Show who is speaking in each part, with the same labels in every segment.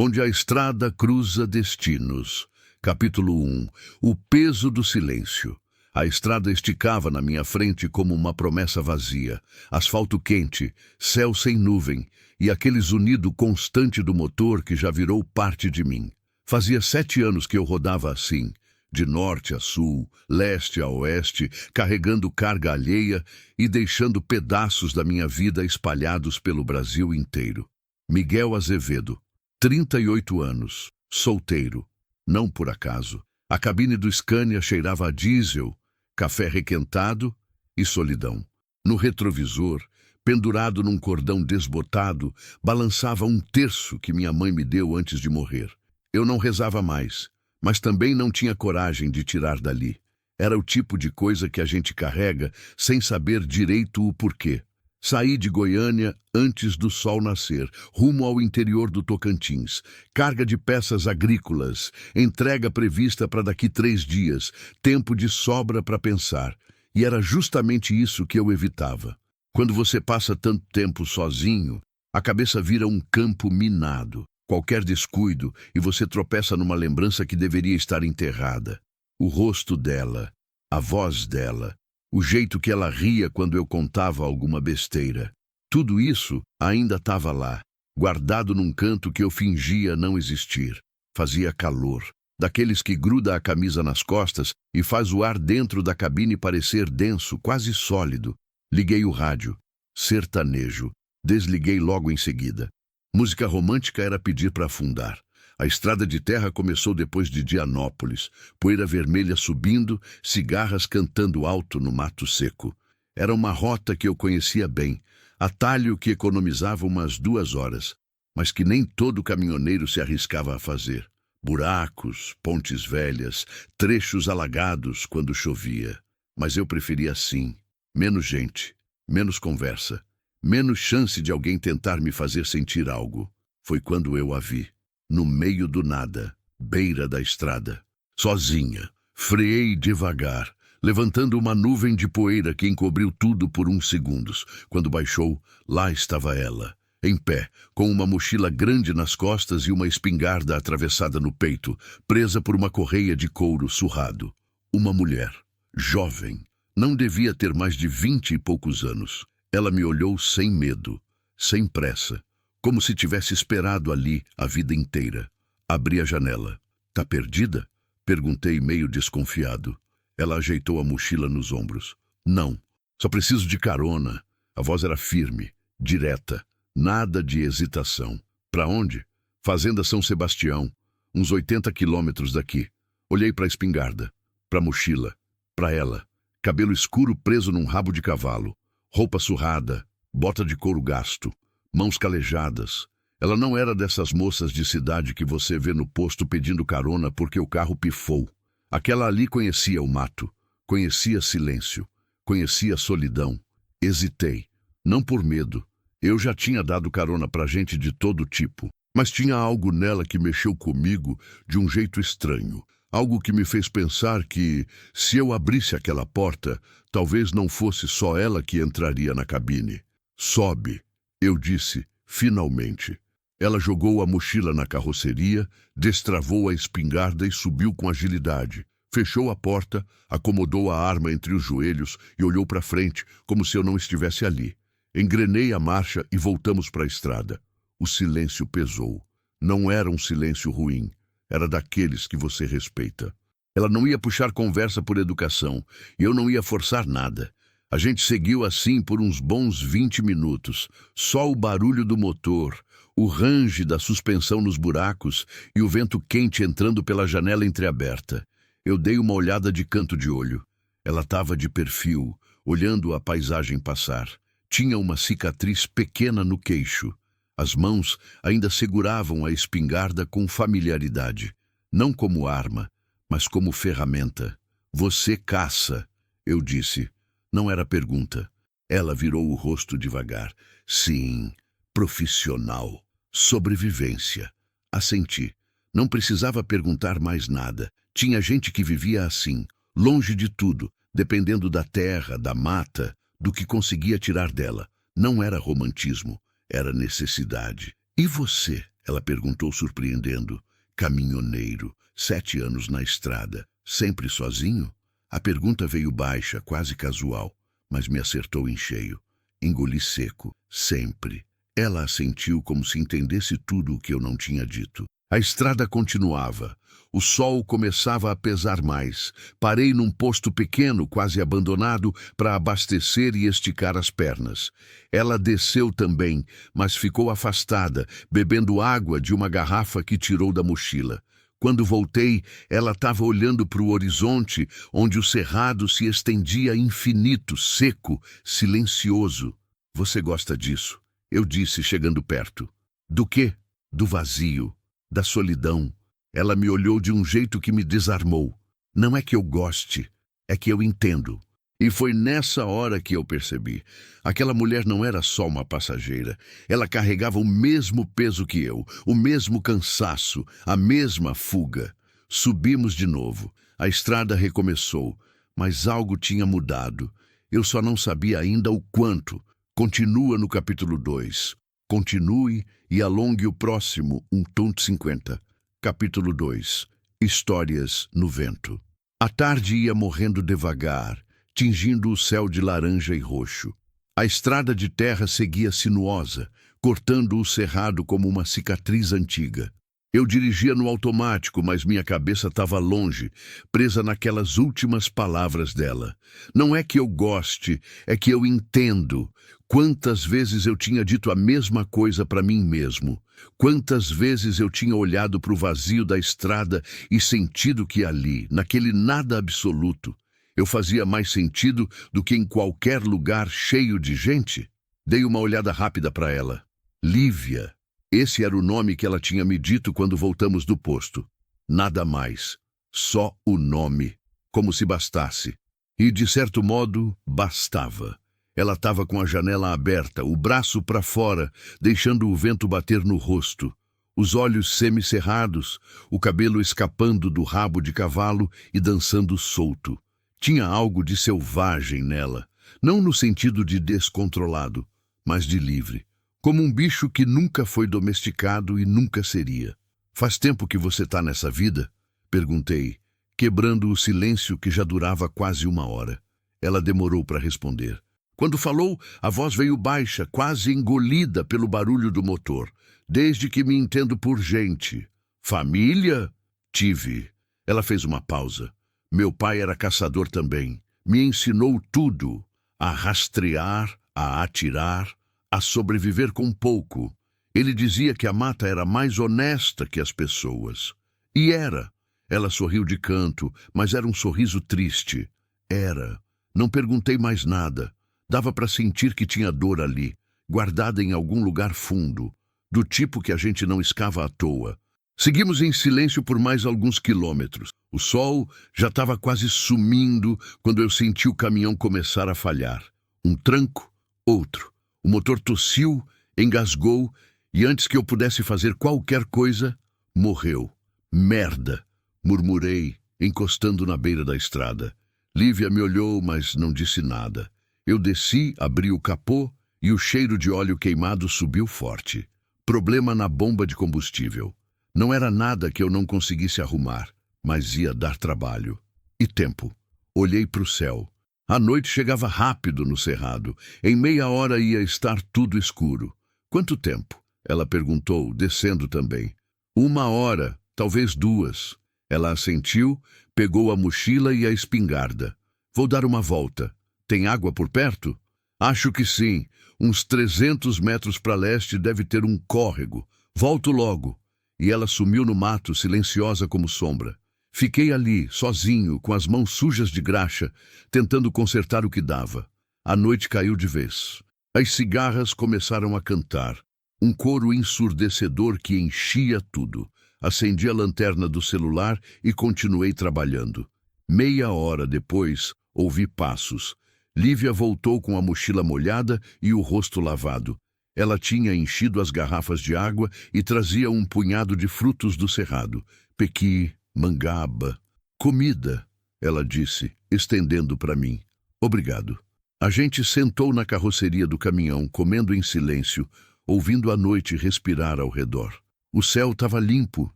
Speaker 1: onde a estrada cruza destinos. Capítulo 1. O peso do silêncio. A estrada esticava na minha frente como uma promessa vazia. Asfalto quente, céu sem nuvem e aquele zunido constante do motor que já virou parte de mim. Fazia 7 anos que eu rodava assim, de norte a sul, leste a oeste, carregando carga alheia e deixando pedaços da minha vida espalhados pelo Brasil inteiro. Miguel Azevedo, 38 anos, solteiro. Não por acaso. A cabine do Scania cheirava a diesel, café requentado e solidão. No retrovisor, pendurado num cordão desbotado, balançava um terço que minha mãe me deu antes de morrer. Eu não rezava mais, mas também não tinha coragem de tirar dali. Era o tipo de coisa que a gente carrega sem saber direito o porquê. Saí de Goiânia antes do sol nascer, rumo ao interior do Tocantins. Carga de peças agrícolas, entrega prevista para daqui 3 dias, tempo de sobra para pensar. E era justamente isso que eu evitava. Quando você passa tanto tempo sozinho, a cabeça vira um campo minado. Qualquer descuido e você tropeça numa lembrança que deveria estar enterrada. O rosto dela, a voz dela, o jeito que ela ria quando eu contava alguma besteira. Tudo isso ainda estava lá, guardado num canto que eu fingia não existir. Fazia calor, daqueles que gruda a camisa nas costas e faz o ar dentro da cabine parecer denso, quase sólido. Liguei o rádio. Sertanejo. Desliguei logo em seguida. Música romântica era pedir para afundar. A estrada de terra começou depois de Dianópolis, poeira vermelha subindo, cigarras cantando alto no mato seco. Era uma rota que eu conhecia bem, atalho que economizava umas 2 horas, mas que nem todo caminhoneiro se arriscava a fazer. Buracos, pontes velhas, trechos alagados quando chovia. Mas eu preferia assim, menos gente, menos conversa, menos chance de alguém tentar me fazer sentir algo. Foi quando eu a vi. No meio do nada, beira da estrada. Sozinha, freei devagar, levantando uma nuvem de poeira que encobriu tudo por uns segundos. Quando baixou, lá estava ela, em pé, com uma mochila grande nas costas e uma espingarda atravessada no peito, presa por uma correia de couro surrado. Uma mulher, jovem, não devia ter mais de 20 e poucos anos. Ela me olhou sem medo, sem pressa, como se tivesse esperado ali a vida inteira. Abri a janela. Tá perdida? Perguntei meio desconfiado. Ela ajeitou a mochila nos ombros. Não, só preciso de carona. A voz era firme, direta, nada de hesitação. Pra onde? Fazenda São Sebastião, uns 80 quilômetros daqui. Olhei pra espingarda, pra mochila, pra ela. Cabelo escuro preso num rabo de cavalo, roupa surrada, bota de couro gasto. Mãos calejadas. Ela não era dessas moças de cidade que você vê no posto pedindo carona porque o carro pifou. Aquela ali conhecia o mato, conhecia silêncio, conhecia solidão. Hesitei, não por medo. Eu já tinha dado carona pra gente de todo tipo, mas tinha algo nela que mexeu comigo de um jeito estranho. Algo que me fez pensar que, se eu abrisse aquela porta, talvez não fosse só ela que entraria na cabine. Sobe. Eu disse, finalmente. Ela jogou a mochila na carroceria, destravou a espingarda e subiu com agilidade. Fechou a porta, acomodou a arma entre os joelhos e olhou para frente, como se eu não estivesse ali. Engrenei a marcha e voltamos para a estrada. O silêncio pesou. Não era um silêncio ruim. Era daqueles que você respeita. Ela não ia puxar conversa por educação, e eu não ia forçar nada. A gente seguiu assim por uns bons 20 minutos, só o barulho do motor, o range da suspensão nos buracos e o vento quente entrando pela janela entreaberta. Eu dei uma olhada de canto de olho. Ela estava de perfil, olhando a paisagem passar. Tinha uma cicatriz pequena no queixo. As mãos ainda seguravam a espingarda com familiaridade, não como arma, mas como ferramenta. Você caça, eu disse. Não era pergunta. Ela virou o rosto devagar. Sim, profissional. Sobrevivência. Assenti. Não precisava perguntar mais nada. Tinha gente que vivia assim, longe de tudo, dependendo da terra, da mata, do que conseguia tirar dela. Não era romantismo, era necessidade. E você? Ela perguntou, surpreendendo. Caminhoneiro, 7 anos na estrada, sempre sozinho? A pergunta veio baixa, quase casual, mas me acertou em cheio. Engoli seco. Sempre. Ela assentiu como se entendesse tudo o que eu não tinha dito. A estrada continuava. O sol começava a pesar mais. Parei num posto pequeno, quase abandonado, para abastecer e esticar as pernas. Ela desceu também, mas ficou afastada, bebendo água de uma garrafa que tirou da mochila. Quando voltei, ela estava olhando para o horizonte, onde o cerrado se estendia infinito, seco, silencioso. Você gosta disso? Eu disse, chegando perto. Do quê? Do vazio, da solidão. Ela me olhou de um jeito que me desarmou. Não é que eu goste, é que eu entendo. E foi nessa hora que eu percebi. Aquela mulher não era só uma passageira. Ela carregava o mesmo peso que eu, o mesmo cansaço, a mesma fuga. Subimos de novo. A estrada recomeçou, mas algo tinha mudado. Eu só não sabia ainda o quanto. Continua no capítulo 2. Continue e alongue o próximo 1.50. Capítulo 2. Histórias no vento. A tarde ia morrendo devagar, tingindo o céu de laranja e roxo. A estrada de terra seguia sinuosa, cortando o cerrado como uma cicatriz antiga. Eu dirigia no automático, mas minha cabeça estava longe, presa naquelas últimas palavras dela. Não é que eu goste, é que eu entendo. Quantas vezes eu tinha dito a mesma coisa para mim mesmo. Quantas vezes eu tinha olhado para o vazio da estrada e sentido que ali, naquele nada absoluto, eu fazia mais sentido do que em qualquer lugar cheio de gente? Dei uma olhada rápida para ela. Lívia. Esse era o nome que ela tinha me dito quando voltamos do posto. Nada mais. Só o nome. Como se bastasse. E, de certo modo, bastava. Ela estava com a janela aberta, o braço para fora, deixando o vento bater no rosto. Os olhos semicerrados, o cabelo escapando do rabo de cavalo e dançando solto. Tinha algo de selvagem nela, não no sentido de descontrolado, mas de livre. Como um bicho que nunca foi domesticado e nunca seria. Faz tempo que você está nessa vida? Perguntei, quebrando o silêncio que já durava quase 1 hora. Ela demorou para responder. Quando falou, a voz veio baixa, quase engolida pelo barulho do motor. Desde que me entendo por gente. Família? Tive. Ela fez uma pausa. Meu pai era caçador também. Me ensinou tudo. A rastrear, a atirar, a sobreviver com pouco. Ele dizia que a mata era mais honesta que as pessoas. E era. Ela sorriu de canto, mas era um sorriso triste. Era. Não perguntei mais nada. Dava para sentir que tinha dor ali, guardada em algum lugar fundo, do tipo que a gente não escava à toa. Seguimos em silêncio por mais alguns quilômetros. O sol já estava quase sumindo quando eu senti o caminhão começar a falhar. Um tranco, outro. O motor tossiu, engasgou e antes que eu pudesse fazer qualquer coisa, morreu. Merda, murmurei, encostando na beira da estrada. Lívia me olhou, mas não disse nada. Eu desci, abri o capô e o cheiro de óleo queimado subiu forte. Problema na bomba de combustível. Não era nada que eu não conseguisse arrumar, mas ia dar trabalho. E tempo. Olhei para o céu. A noite chegava rápido no cerrado. Em meia hora ia estar tudo escuro. Quanto tempo? Ela perguntou, descendo também. 1 hora, talvez 2. Ela assentiu, pegou a mochila e a espingarda. Vou dar uma volta. Tem água por perto? Acho que sim. Uns 300 metros para leste deve ter um córrego. Volto logo. E ela sumiu no mato, silenciosa como sombra. Fiquei ali, sozinho, com as mãos sujas de graxa, tentando consertar o que dava. A noite caiu de vez. As cigarras começaram a cantar. Um coro ensurdecedor que enchia tudo. Acendi a lanterna do celular e continuei trabalhando. Meia hora depois, ouvi passos. Lívia voltou com a mochila molhada e o rosto lavado. Ela tinha enchido as garrafas de água e trazia um punhado de frutos do cerrado. Pequi, mangaba. Comida, ela disse, estendendo para mim. Obrigado. A gente sentou na carroceria do caminhão, comendo em silêncio, ouvindo a noite respirar ao redor. O céu estava limpo,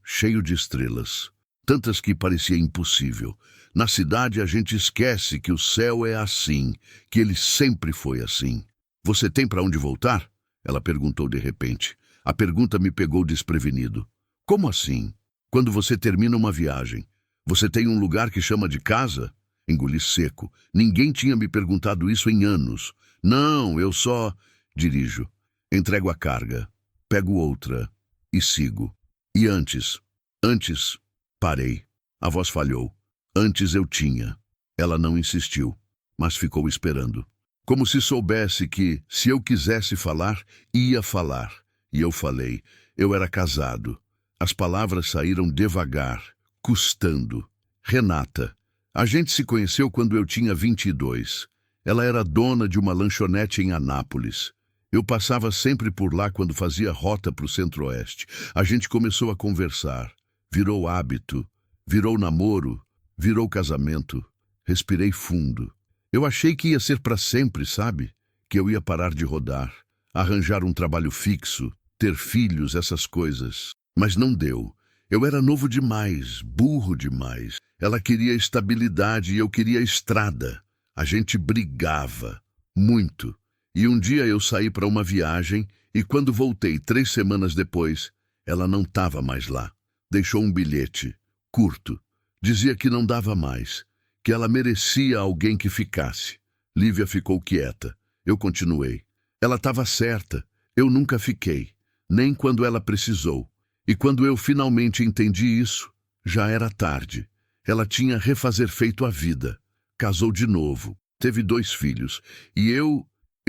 Speaker 1: cheio de estrelas. Tantas que parecia impossível. Na cidade a gente esquece que o céu é assim, que ele sempre foi assim. Você tem para onde voltar? Ela perguntou de repente. A pergunta me pegou desprevenido. Como assim? Quando você termina uma viagem, você tem um lugar que chama de casa? Engoli seco. Ninguém tinha me perguntado isso em anos. Não, eu só... Dirijo. Entrego a carga. Pego outra. E sigo. E antes? Antes... Parei. A voz falhou. Antes eu tinha. Ela não insistiu, mas ficou esperando. Como se soubesse que, se eu quisesse falar, ia falar. E eu falei. Eu era casado. As palavras saíram devagar, custando. Renata. A gente se conheceu quando eu tinha 22. Ela era dona de uma lanchonete em Anápolis. Eu passava sempre por lá quando fazia rota para o Centro-Oeste. A gente começou a conversar. Virou hábito, virou namoro, virou casamento. Respirei fundo. Eu achei que ia ser para sempre, sabe? Que eu ia parar de rodar, arranjar um trabalho fixo, ter filhos, essas coisas. Mas não deu. Eu era novo demais, burro demais. Ela queria estabilidade e eu queria estrada. A gente brigava, muito. E um dia eu saí para uma viagem e quando voltei 3 semanas depois, ela não estava mais lá. Deixou um bilhete, curto. Dizia que não dava mais, que ela merecia alguém que ficasse. Lívia ficou quieta. Eu continuei. Ela estava certa. Eu nunca fiquei, nem quando ela precisou. E quando eu finalmente entendi isso, já era tarde. Ela tinha refazer feito a vida. Casou de novo, teve 2 filhos. E eu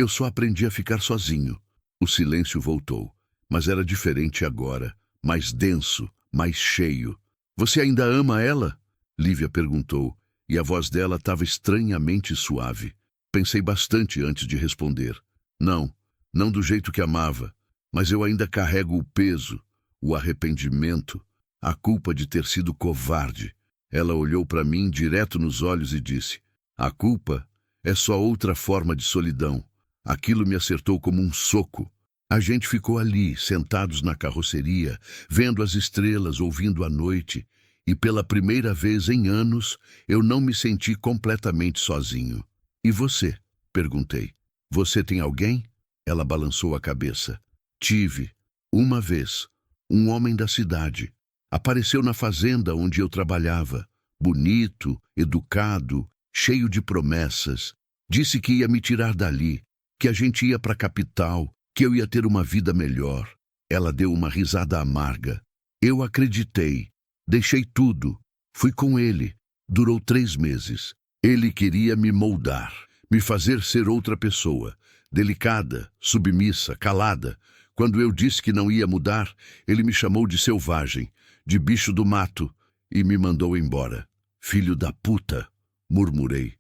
Speaker 1: só aprendi a ficar sozinho. O silêncio voltou, mas era diferente agora, mais denso, mais cheio. Você ainda ama ela? Lívia perguntou, e a voz dela estava estranhamente suave. Pensei bastante antes de responder. Não do jeito que amava, mas eu ainda carrego o peso, o arrependimento, a culpa de ter sido covarde. Ela olhou para mim direto nos olhos e disse: a culpa é só outra forma de solidão. Aquilo me acertou como um soco. A gente ficou ali, sentados na carroceria, vendo as estrelas, ouvindo a noite, e pela primeira vez em anos, eu não me senti completamente sozinho. E você? Perguntei. Você tem alguém? Ela balançou a cabeça. Tive. Uma vez. Um homem da cidade. Apareceu na fazenda onde eu trabalhava. Bonito, educado, cheio de promessas. Disse que ia me tirar dali, que a gente ia para a capital, que eu ia ter uma vida melhor. Ela deu uma risada amarga. Eu acreditei. Deixei tudo. Fui com ele. Durou 3 meses. Ele queria me moldar, me fazer ser outra pessoa. Delicada, submissa, calada. Quando eu disse que não ia mudar, ele me chamou de selvagem, de bicho do mato, e me mandou embora. Filho da puta, murmurei.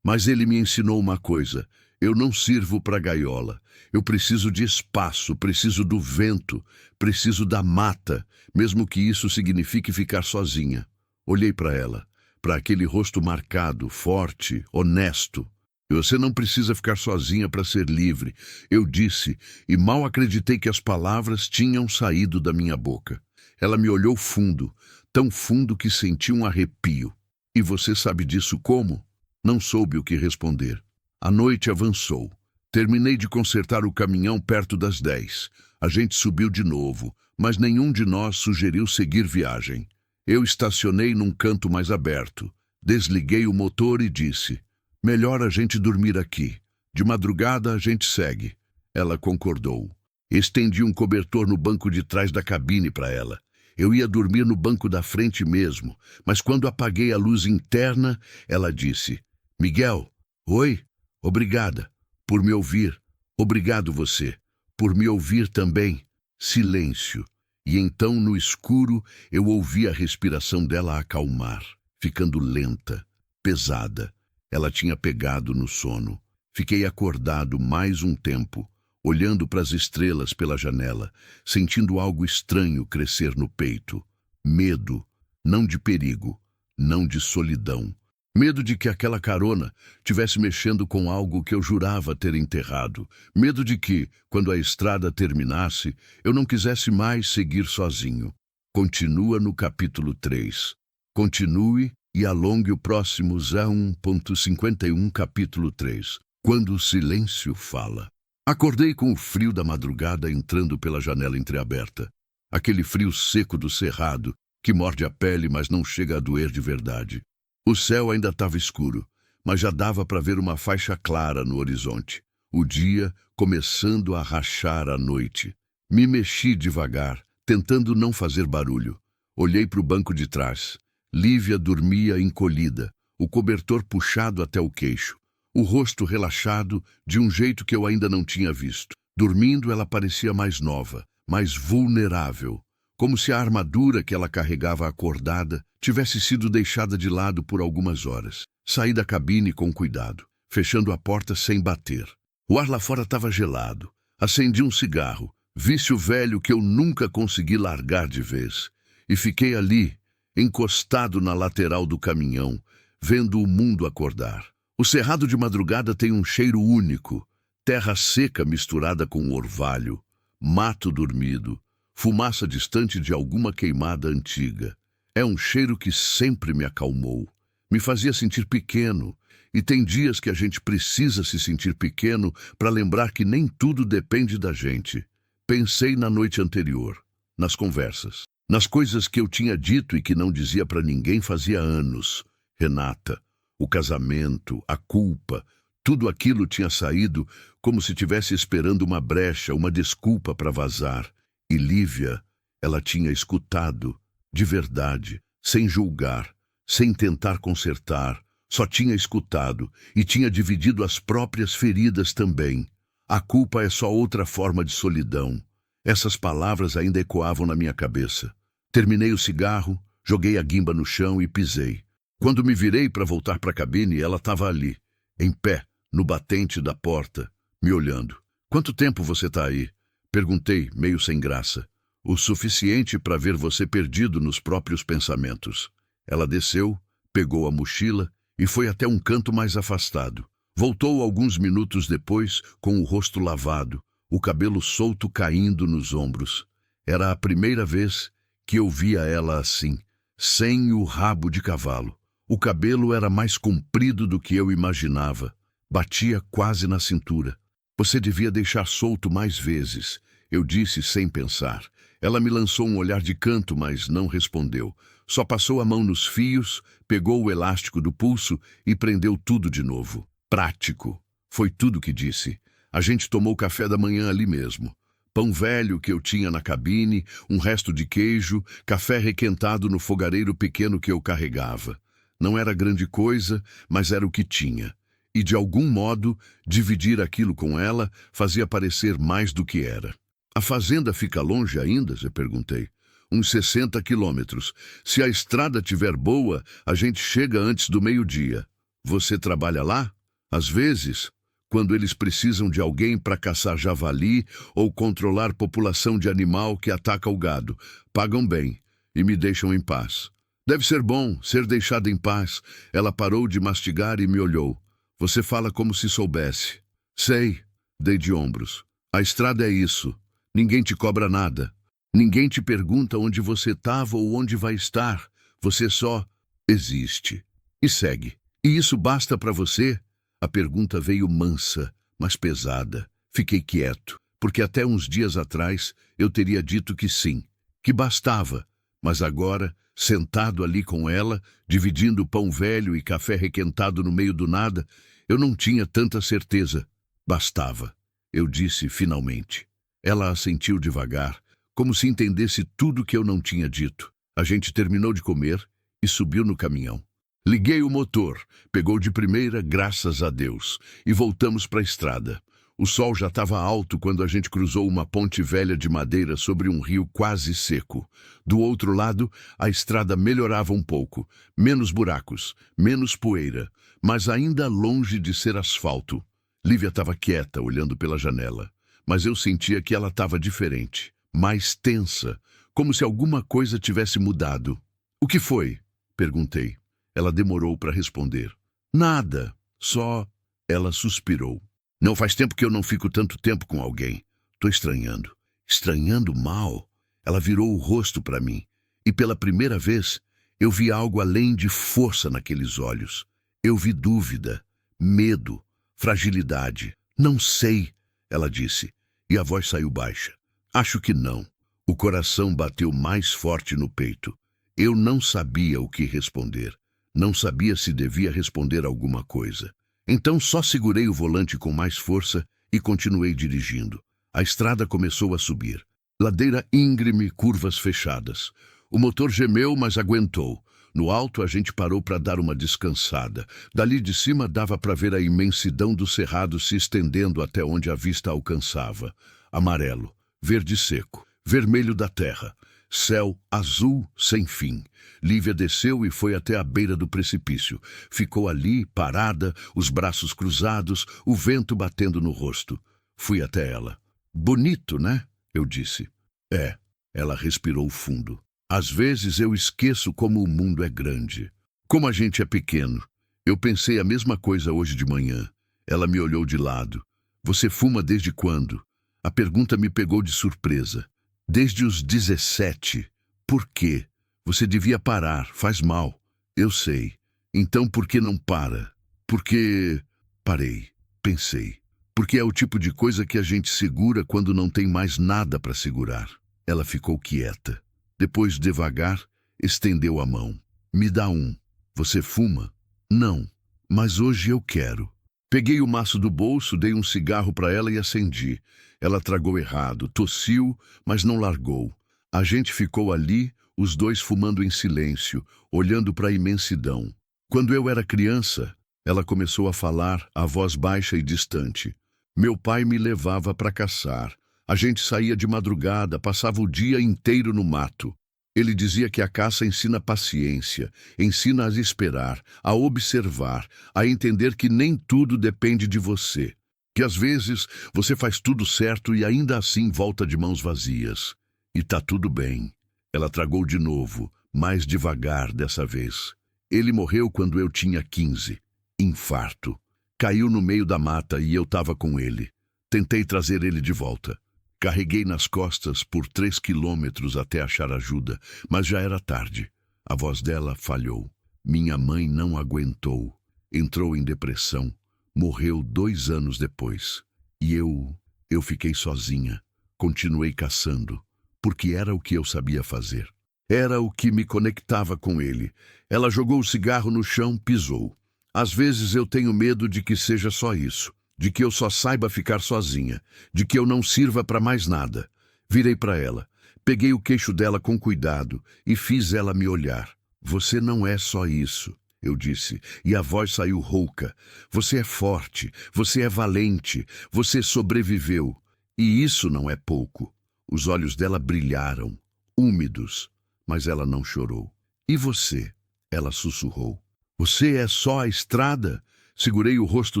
Speaker 1: Mas ele me ensinou uma coisa. Eu não sirvo para gaiola. Eu preciso de espaço, preciso do vento, preciso da mata, mesmo que isso signifique ficar sozinha. Olhei para ela, para aquele rosto marcado, forte, honesto. Você não precisa ficar sozinha para ser livre, eu disse, e mal acreditei que as palavras tinham saído da minha boca. Ela me olhou fundo, tão fundo que senti um arrepio. E você sabe disso como? Não soube o que responder. A noite avançou. Terminei de consertar o caminhão perto das 10. A gente subiu de novo, mas nenhum de nós sugeriu seguir viagem. Eu estacionei num canto mais aberto. Desliguei o motor e disse: melhor a gente dormir aqui. De madrugada a gente segue. Ela concordou. Estendi um cobertor no banco de trás da cabine para ela. Eu ia dormir no banco da frente mesmo, mas quando apaguei a luz interna, ela disse: Miguel, oi, obrigada por me ouvir. Obrigado você, por me ouvir também. Silêncio. E então, no escuro, eu ouvi a respiração dela acalmar, ficando lenta, pesada. Ela tinha pegado no sono. Fiquei acordado mais um tempo, olhando para as estrelas pela janela, sentindo algo estranho crescer no peito. Medo, não de perigo, não de solidão. Medo de que aquela carona tivesse mexendo com algo que eu jurava ter enterrado. Medo de que, quando a estrada terminasse, eu não quisesse mais seguir sozinho. Continua no capítulo 3. Continue e alongue o próximo 1.51, capítulo 3. Quando o silêncio fala. Acordei com o frio da madrugada entrando pela janela entreaberta. Aquele frio seco do cerrado, que morde a pele, mas não chega a doer de verdade. O céu ainda estava escuro, mas já dava para ver uma faixa clara no horizonte. O dia começando a rachar a noite. Me mexi devagar, tentando não fazer barulho. Olhei para o banco de trás. Lívia dormia encolhida, o cobertor puxado até o queixo. O rosto relaxado de um jeito que eu ainda não tinha visto. Dormindo, ela parecia mais nova, mais vulnerável, como se a armadura que ela carregava acordada tivesse sido deixada de lado por algumas horas. Saí da cabine com cuidado, fechando a porta sem bater. O ar lá fora estava gelado. Acendi um cigarro, vício velho que eu nunca consegui largar de vez, e fiquei ali, encostado na lateral do caminhão, vendo o mundo acordar. O cerrado de madrugada tem um cheiro único, terra seca misturada com orvalho, mato dormido, fumaça distante de alguma queimada antiga. É um cheiro que sempre me acalmou, me fazia sentir pequeno, e tem dias que a gente precisa se sentir pequeno para lembrar que nem tudo depende da gente. Pensei na noite anterior, nas conversas, nas coisas que eu tinha dito e que não dizia para ninguém fazia anos. Renata, o casamento, a culpa, tudo aquilo tinha saído como se tivesse esperando uma brecha, uma desculpa para vazar. E Lívia, ela tinha escutado, de verdade, sem julgar, sem tentar consertar, só tinha escutado e tinha dividido as próprias feridas também. A culpa é só outra forma de solidão. Essas palavras ainda ecoavam na minha cabeça. Terminei o cigarro, joguei a guimba no chão e pisei. Quando me virei para voltar para a cabine, ela estava ali, em pé, no batente da porta, me olhando. "Quanto tempo você está aí?" Perguntei, meio sem graça. "O suficiente para ver você perdido nos próprios pensamentos." Ela desceu, pegou a mochila e foi até um canto mais afastado. Voltou alguns minutos depois, com o rosto lavado, o cabelo solto caindo nos ombros. Era a primeira vez que eu via ela assim, sem o rabo de cavalo. O cabelo era mais comprido do que eu imaginava. Batia quase na cintura. "Você devia deixar solto mais vezes", eu disse sem pensar. Ela me lançou um olhar de canto, mas não respondeu. Só passou a mão nos fios, pegou o elástico do pulso e prendeu tudo de novo. "Prático", foi tudo que disse. A gente tomou café da manhã ali mesmo. Pão velho que eu tinha na cabine, um resto de queijo, café requentado no fogareiro pequeno que eu carregava. Não era grande coisa, mas era o que tinha. E, de algum modo, dividir aquilo com ela fazia parecer mais do que era. "A fazenda fica longe ainda?" eu perguntei. "Uns 60 quilômetros. Se a estrada estiver boa, a gente chega antes do meio-dia." "Você trabalha lá?" "Às vezes, quando eles precisam de alguém para caçar javali ou controlar população de animal que ataca o gado. Pagam bem e me deixam em paz." "Deve ser bom ser deixada em paz." Ela parou de mastigar e me olhou. "Você fala como se soubesse." "Sei", dei de ombros. "A estrada é isso. Ninguém te cobra nada. Ninguém te pergunta onde você estava ou onde vai estar. Você só existe e segue. E isso basta para você?" A pergunta veio mansa, mas pesada. Fiquei quieto, porque até uns dias atrás eu teria dito que sim, que bastava. Mas agora, sentado ali com ela, dividindo pão velho e café requentado no meio do nada, eu não tinha tanta certeza. "Bastava", eu disse finalmente. Ela assentiu devagar, como se entendesse tudo que eu não tinha dito. A gente terminou de comer e subiu no caminhão. Liguei o motor, pegou de primeira, graças a Deus, e voltamos para a estrada. O sol já estava alto quando a gente cruzou uma ponte velha de madeira sobre um rio quase seco. Do outro lado, a estrada melhorava um pouco, menos buracos, menos poeira, mas ainda longe de ser asfalto. Lívia estava quieta, olhando pela janela, mas eu sentia que ela estava diferente, mais tensa, como se alguma coisa tivesse mudado. "O que foi?" perguntei. Ela demorou para responder. Nada, só... Ela suspirou. Não faz tempo que eu não fico tanto tempo com alguém. Tô estranhando. Estranhando mal. Ela virou o rosto para mim. E pela primeira vez, eu vi algo além de força naqueles olhos. Eu vi dúvida, medo, fragilidade. Não sei, ela disse. E a voz saiu baixa. Acho que não. O coração bateu mais forte no peito. Eu não sabia o que responder. Não sabia se devia responder alguma coisa. Então só segurei o volante com mais força e continuei dirigindo. A estrada começou a subir. Ladeira íngreme, curvas fechadas. O motor gemeu, mas aguentou. No alto, a gente parou para dar uma descansada. Dali de cima dava para ver a imensidão do cerrado se estendendo até onde a vista alcançava. Amarelo, verde seco, vermelho da terra. Céu azul sem fim. Lívia desceu e foi até a beira do precipício. Ficou ali, parada, os braços cruzados, o vento batendo no rosto. Fui até ela. Bonito, né? Eu disse. É. Ela respirou fundo. Às vezes eu esqueço como o mundo é grande. Como a gente é pequeno. Eu pensei a mesma coisa hoje de manhã. Ela me olhou de lado. Você fuma desde quando? A pergunta me pegou de surpresa. Desde os 17. Por quê? Você devia parar, faz mal. Eu sei. Então por que não para? Porque... Parei. Pensei. Porque é o tipo de coisa que a gente segura quando não tem mais nada para segurar. Ela ficou quieta. Depois, devagar, estendeu a mão. Me dá um. Você fuma? Não. Mas hoje eu quero. Peguei o maço do bolso, dei um cigarro para ela e acendi. Ela tragou errado, tossiu, mas não largou. A gente ficou ali, os dois fumando em silêncio, olhando para a imensidão. Quando eu era criança, ela começou a falar, a voz baixa e distante. Meu pai me levava para caçar. A gente saía de madrugada, passava o dia inteiro no mato. Ele dizia que a caça ensina paciência, ensina a esperar, a observar, a entender que nem tudo depende de você. Que às vezes você faz tudo certo e ainda assim volta de mãos vazias. E tá tudo bem. Ela tragou de novo, mais devagar dessa vez. Ele morreu quando eu tinha 15. Infarto. Caiu no meio da mata e eu tava com ele. Tentei trazer ele de volta. Carreguei nas costas por 3 quilômetros até achar ajuda, mas já era tarde. A voz dela falhou. Minha mãe não aguentou. Entrou em depressão. Morreu 2 anos depois. E eu fiquei sozinha. Continuei caçando, porque era o que eu sabia fazer. Era o que me conectava com ele. Ela jogou o cigarro no chão, pisou. Às vezes eu tenho medo de que seja só isso. De que eu só saiba ficar sozinha, de que eu não sirva para mais nada. Virei para ela, peguei o queixo dela com cuidado e fiz ela me olhar. Você não é só isso, eu disse, e a voz saiu rouca. Você é forte, você é valente, você sobreviveu. E isso não é pouco. Os olhos dela brilharam, úmidos, mas ela não chorou. E você? Ela sussurrou. Você é só a estrada? Segurei o rosto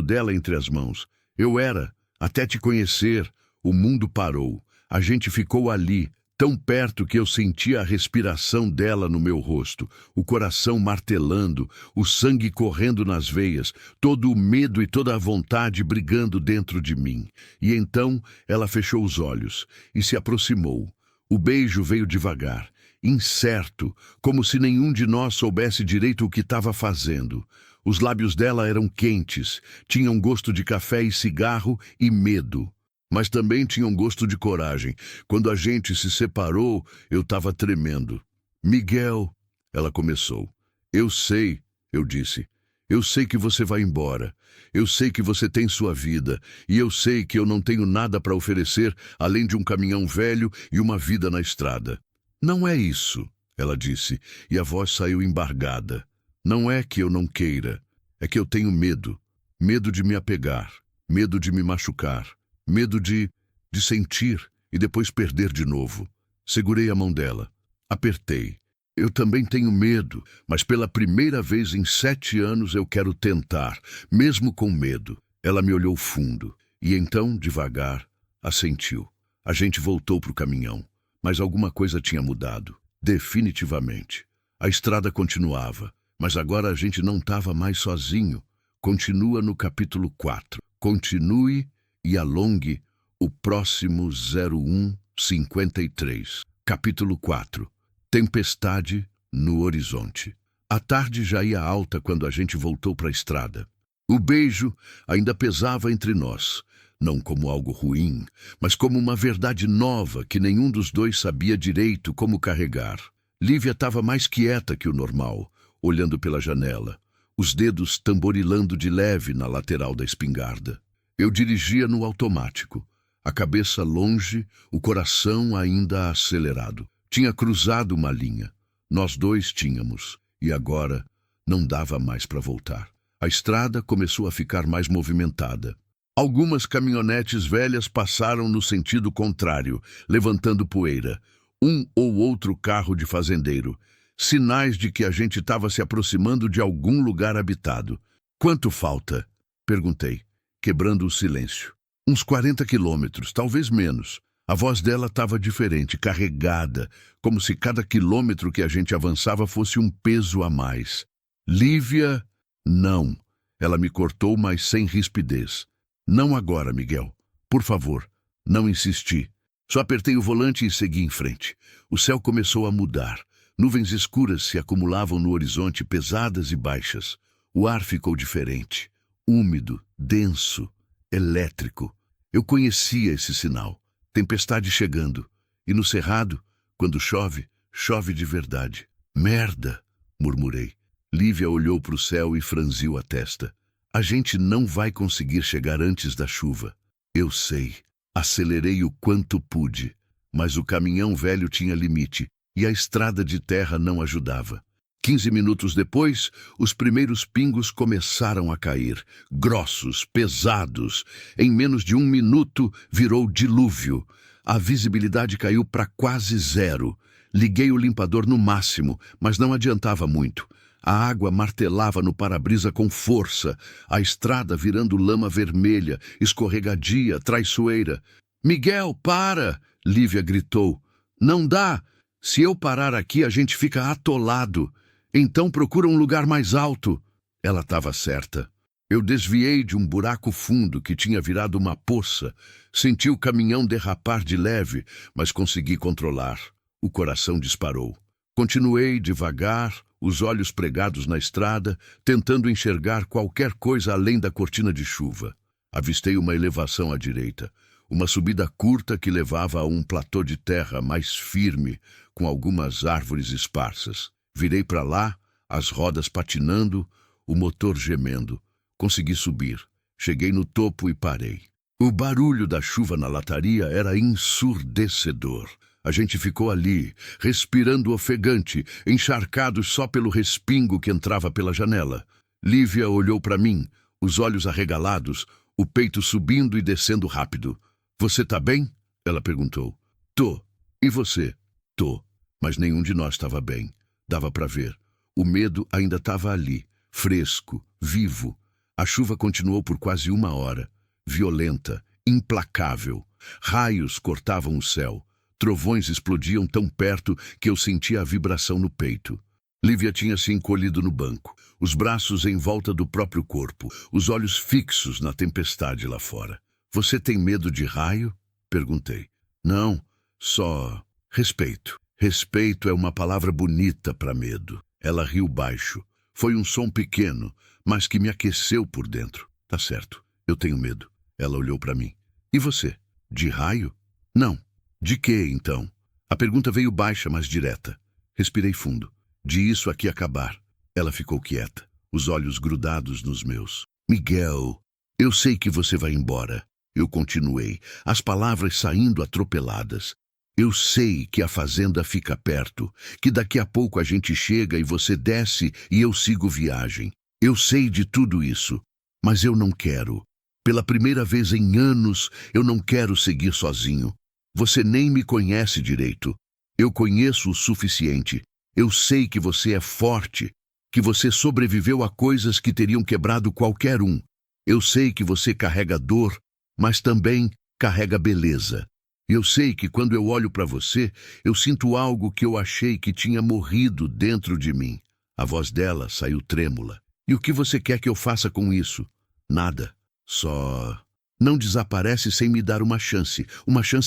Speaker 1: dela entre as mãos. Eu era, até te conhecer. O mundo parou. A gente ficou ali, tão perto que eu sentia a respiração dela no meu rosto, o coração martelando, o sangue correndo nas veias, todo o medo e toda a vontade brigando dentro de mim. E então ela fechou os olhos e se aproximou. O beijo veio devagar, incerto, como se nenhum de nós soubesse direito o que estava fazendo. Os lábios dela eram quentes, tinham gosto de café e cigarro e medo. Mas também tinham gosto de coragem. Quando a gente se separou, eu estava tremendo. Miguel, ela começou. Eu sei, eu disse. Eu sei que você vai embora. Eu sei que você tem sua vida. E eu sei que eu não tenho nada para oferecer além de um caminhão velho e uma vida na estrada. Não é isso, ela disse, e a voz saiu embargada. Não é que eu não queira, é que eu tenho medo. Medo de me apegar, medo de me machucar, medo de sentir e depois perder de novo. Segurei a mão dela, apertei. Eu também tenho medo, mas pela primeira vez em 7 anos eu quero tentar, mesmo com medo. Ela me olhou fundo e então, devagar, assentiu. A gente voltou para o caminhão, mas alguma coisa tinha mudado, definitivamente. A estrada continuava. Mas agora a gente não estava mais sozinho. Continua no capítulo 4. Continue e alongue o próximo 0153. Capítulo 4. Tempestade no horizonte. A tarde já ia alta quando a gente voltou para a estrada. O beijo ainda pesava entre nós, não como algo ruim, mas como uma verdade nova que nenhum dos dois sabia direito como carregar. Lívia estava mais quieta que o normal, olhando pela janela, os dedos tamborilando de leve na lateral da espingarda. Eu dirigia no automático, a cabeça longe, o coração ainda acelerado. Tinha cruzado uma linha. Nós dois tínhamos, e agora não dava mais para voltar. A estrada começou a ficar mais movimentada. Algumas caminhonetes velhas passaram no sentido contrário, levantando poeira. Um ou outro carro de fazendeiro. Sinais de que a gente estava se aproximando de algum lugar habitado. Quanto falta? Perguntei, quebrando o silêncio. Uns 40 quilômetros, talvez menos. A voz dela estava diferente, carregada, como se cada quilômetro que a gente avançava fosse um peso a mais. Lívia, não. Ela me cortou, mas sem rispidez. Não agora, Miguel. Por favor, não insisti. Só apertei o volante e segui em frente. O céu começou a mudar. Nuvens escuras se acumulavam no horizonte, pesadas e baixas. O ar ficou diferente, úmido, denso, elétrico. Eu conhecia esse sinal. Tempestade chegando. E no cerrado, quando chove, chove de verdade. Merda, murmurei. Lívia olhou para o céu e franziu a testa. A gente não vai conseguir chegar antes da chuva. Eu sei. Acelerei o quanto pude. Mas o caminhão velho tinha limite e a estrada de terra não ajudava. 15 minutos depois, os primeiros pingos começaram a cair, grossos, pesados. Em menos de 1 minuto, virou dilúvio. A visibilidade caiu para quase zero. Liguei o limpador no máximo, mas não adiantava muito. A água martelava no para-brisa com força, a estrada virando lama vermelha, escorregadia, traiçoeira. «Miguel, para!» Lívia gritou. «Não dá! Se eu parar aqui, a gente fica atolado. Então procura um lugar mais alto.» Ela estava certa. Eu desviei de um buraco fundo que tinha virado uma poça. Senti o caminhão derrapar de leve, mas consegui controlar. O coração disparou. Continuei devagar, os olhos pregados na estrada, tentando enxergar qualquer coisa além da cortina de chuva. Avistei uma elevação à direita, uma subida curta que levava a um platô de terra mais firme, com algumas árvores esparsas. Virei para lá, as rodas patinando, o motor gemendo. Consegui subir. Cheguei no topo e parei. O barulho da chuva na lataria era ensurdecedor. A gente ficou ali, respirando ofegante, encharcados só pelo respingo que entrava pela janela. Lívia olhou para mim, os olhos arregalados, o peito subindo e descendo rápido. «Você tá bem?» Ela perguntou. «Tô. E você?» «Tô.» Mas nenhum de nós estava bem. Dava para ver. O medo ainda estava ali, fresco, vivo. A chuva continuou por quase 1 hora. Violenta, implacável. Raios cortavam o céu. Trovões explodiam tão perto que eu sentia a vibração no peito. Lívia tinha se encolhido no banco, os braços em volta do próprio corpo, os olhos fixos na tempestade lá fora. «Você tem medo de raio?» Perguntei. «Não, só respeito. Respeito é uma palavra bonita para medo.» Ela riu baixo. Foi um som pequeno, mas que me aqueceu por dentro. «Tá certo, eu tenho medo.» Ela olhou para mim. «E você? De raio?» «Não.» «De quê, então?» A pergunta veio baixa, mas direta. Respirei fundo. «De isso aqui acabar.» Ela ficou quieta, os olhos grudados nos meus. «Miguel, eu sei que você vai embora.» Eu continuei, as palavras saindo atropeladas. «Eu sei que a fazenda fica perto, que daqui a pouco a gente chega e você desce e eu sigo viagem. Eu sei de tudo isso, mas eu não quero. Pela primeira vez em anos, eu não quero seguir sozinho. Você nem me conhece direito. Eu conheço o suficiente. Eu sei que você é forte, que você sobreviveu a coisas que teriam quebrado qualquer um. Eu sei que você carrega dor, mas também carrega beleza. Eu sei que quando eu olho para você, eu sinto algo que eu achei que tinha morrido dentro de mim. A voz dela saiu trêmula. E o que você quer que eu faça com isso? Nada. Só... Não desaparece sem me dar uma chance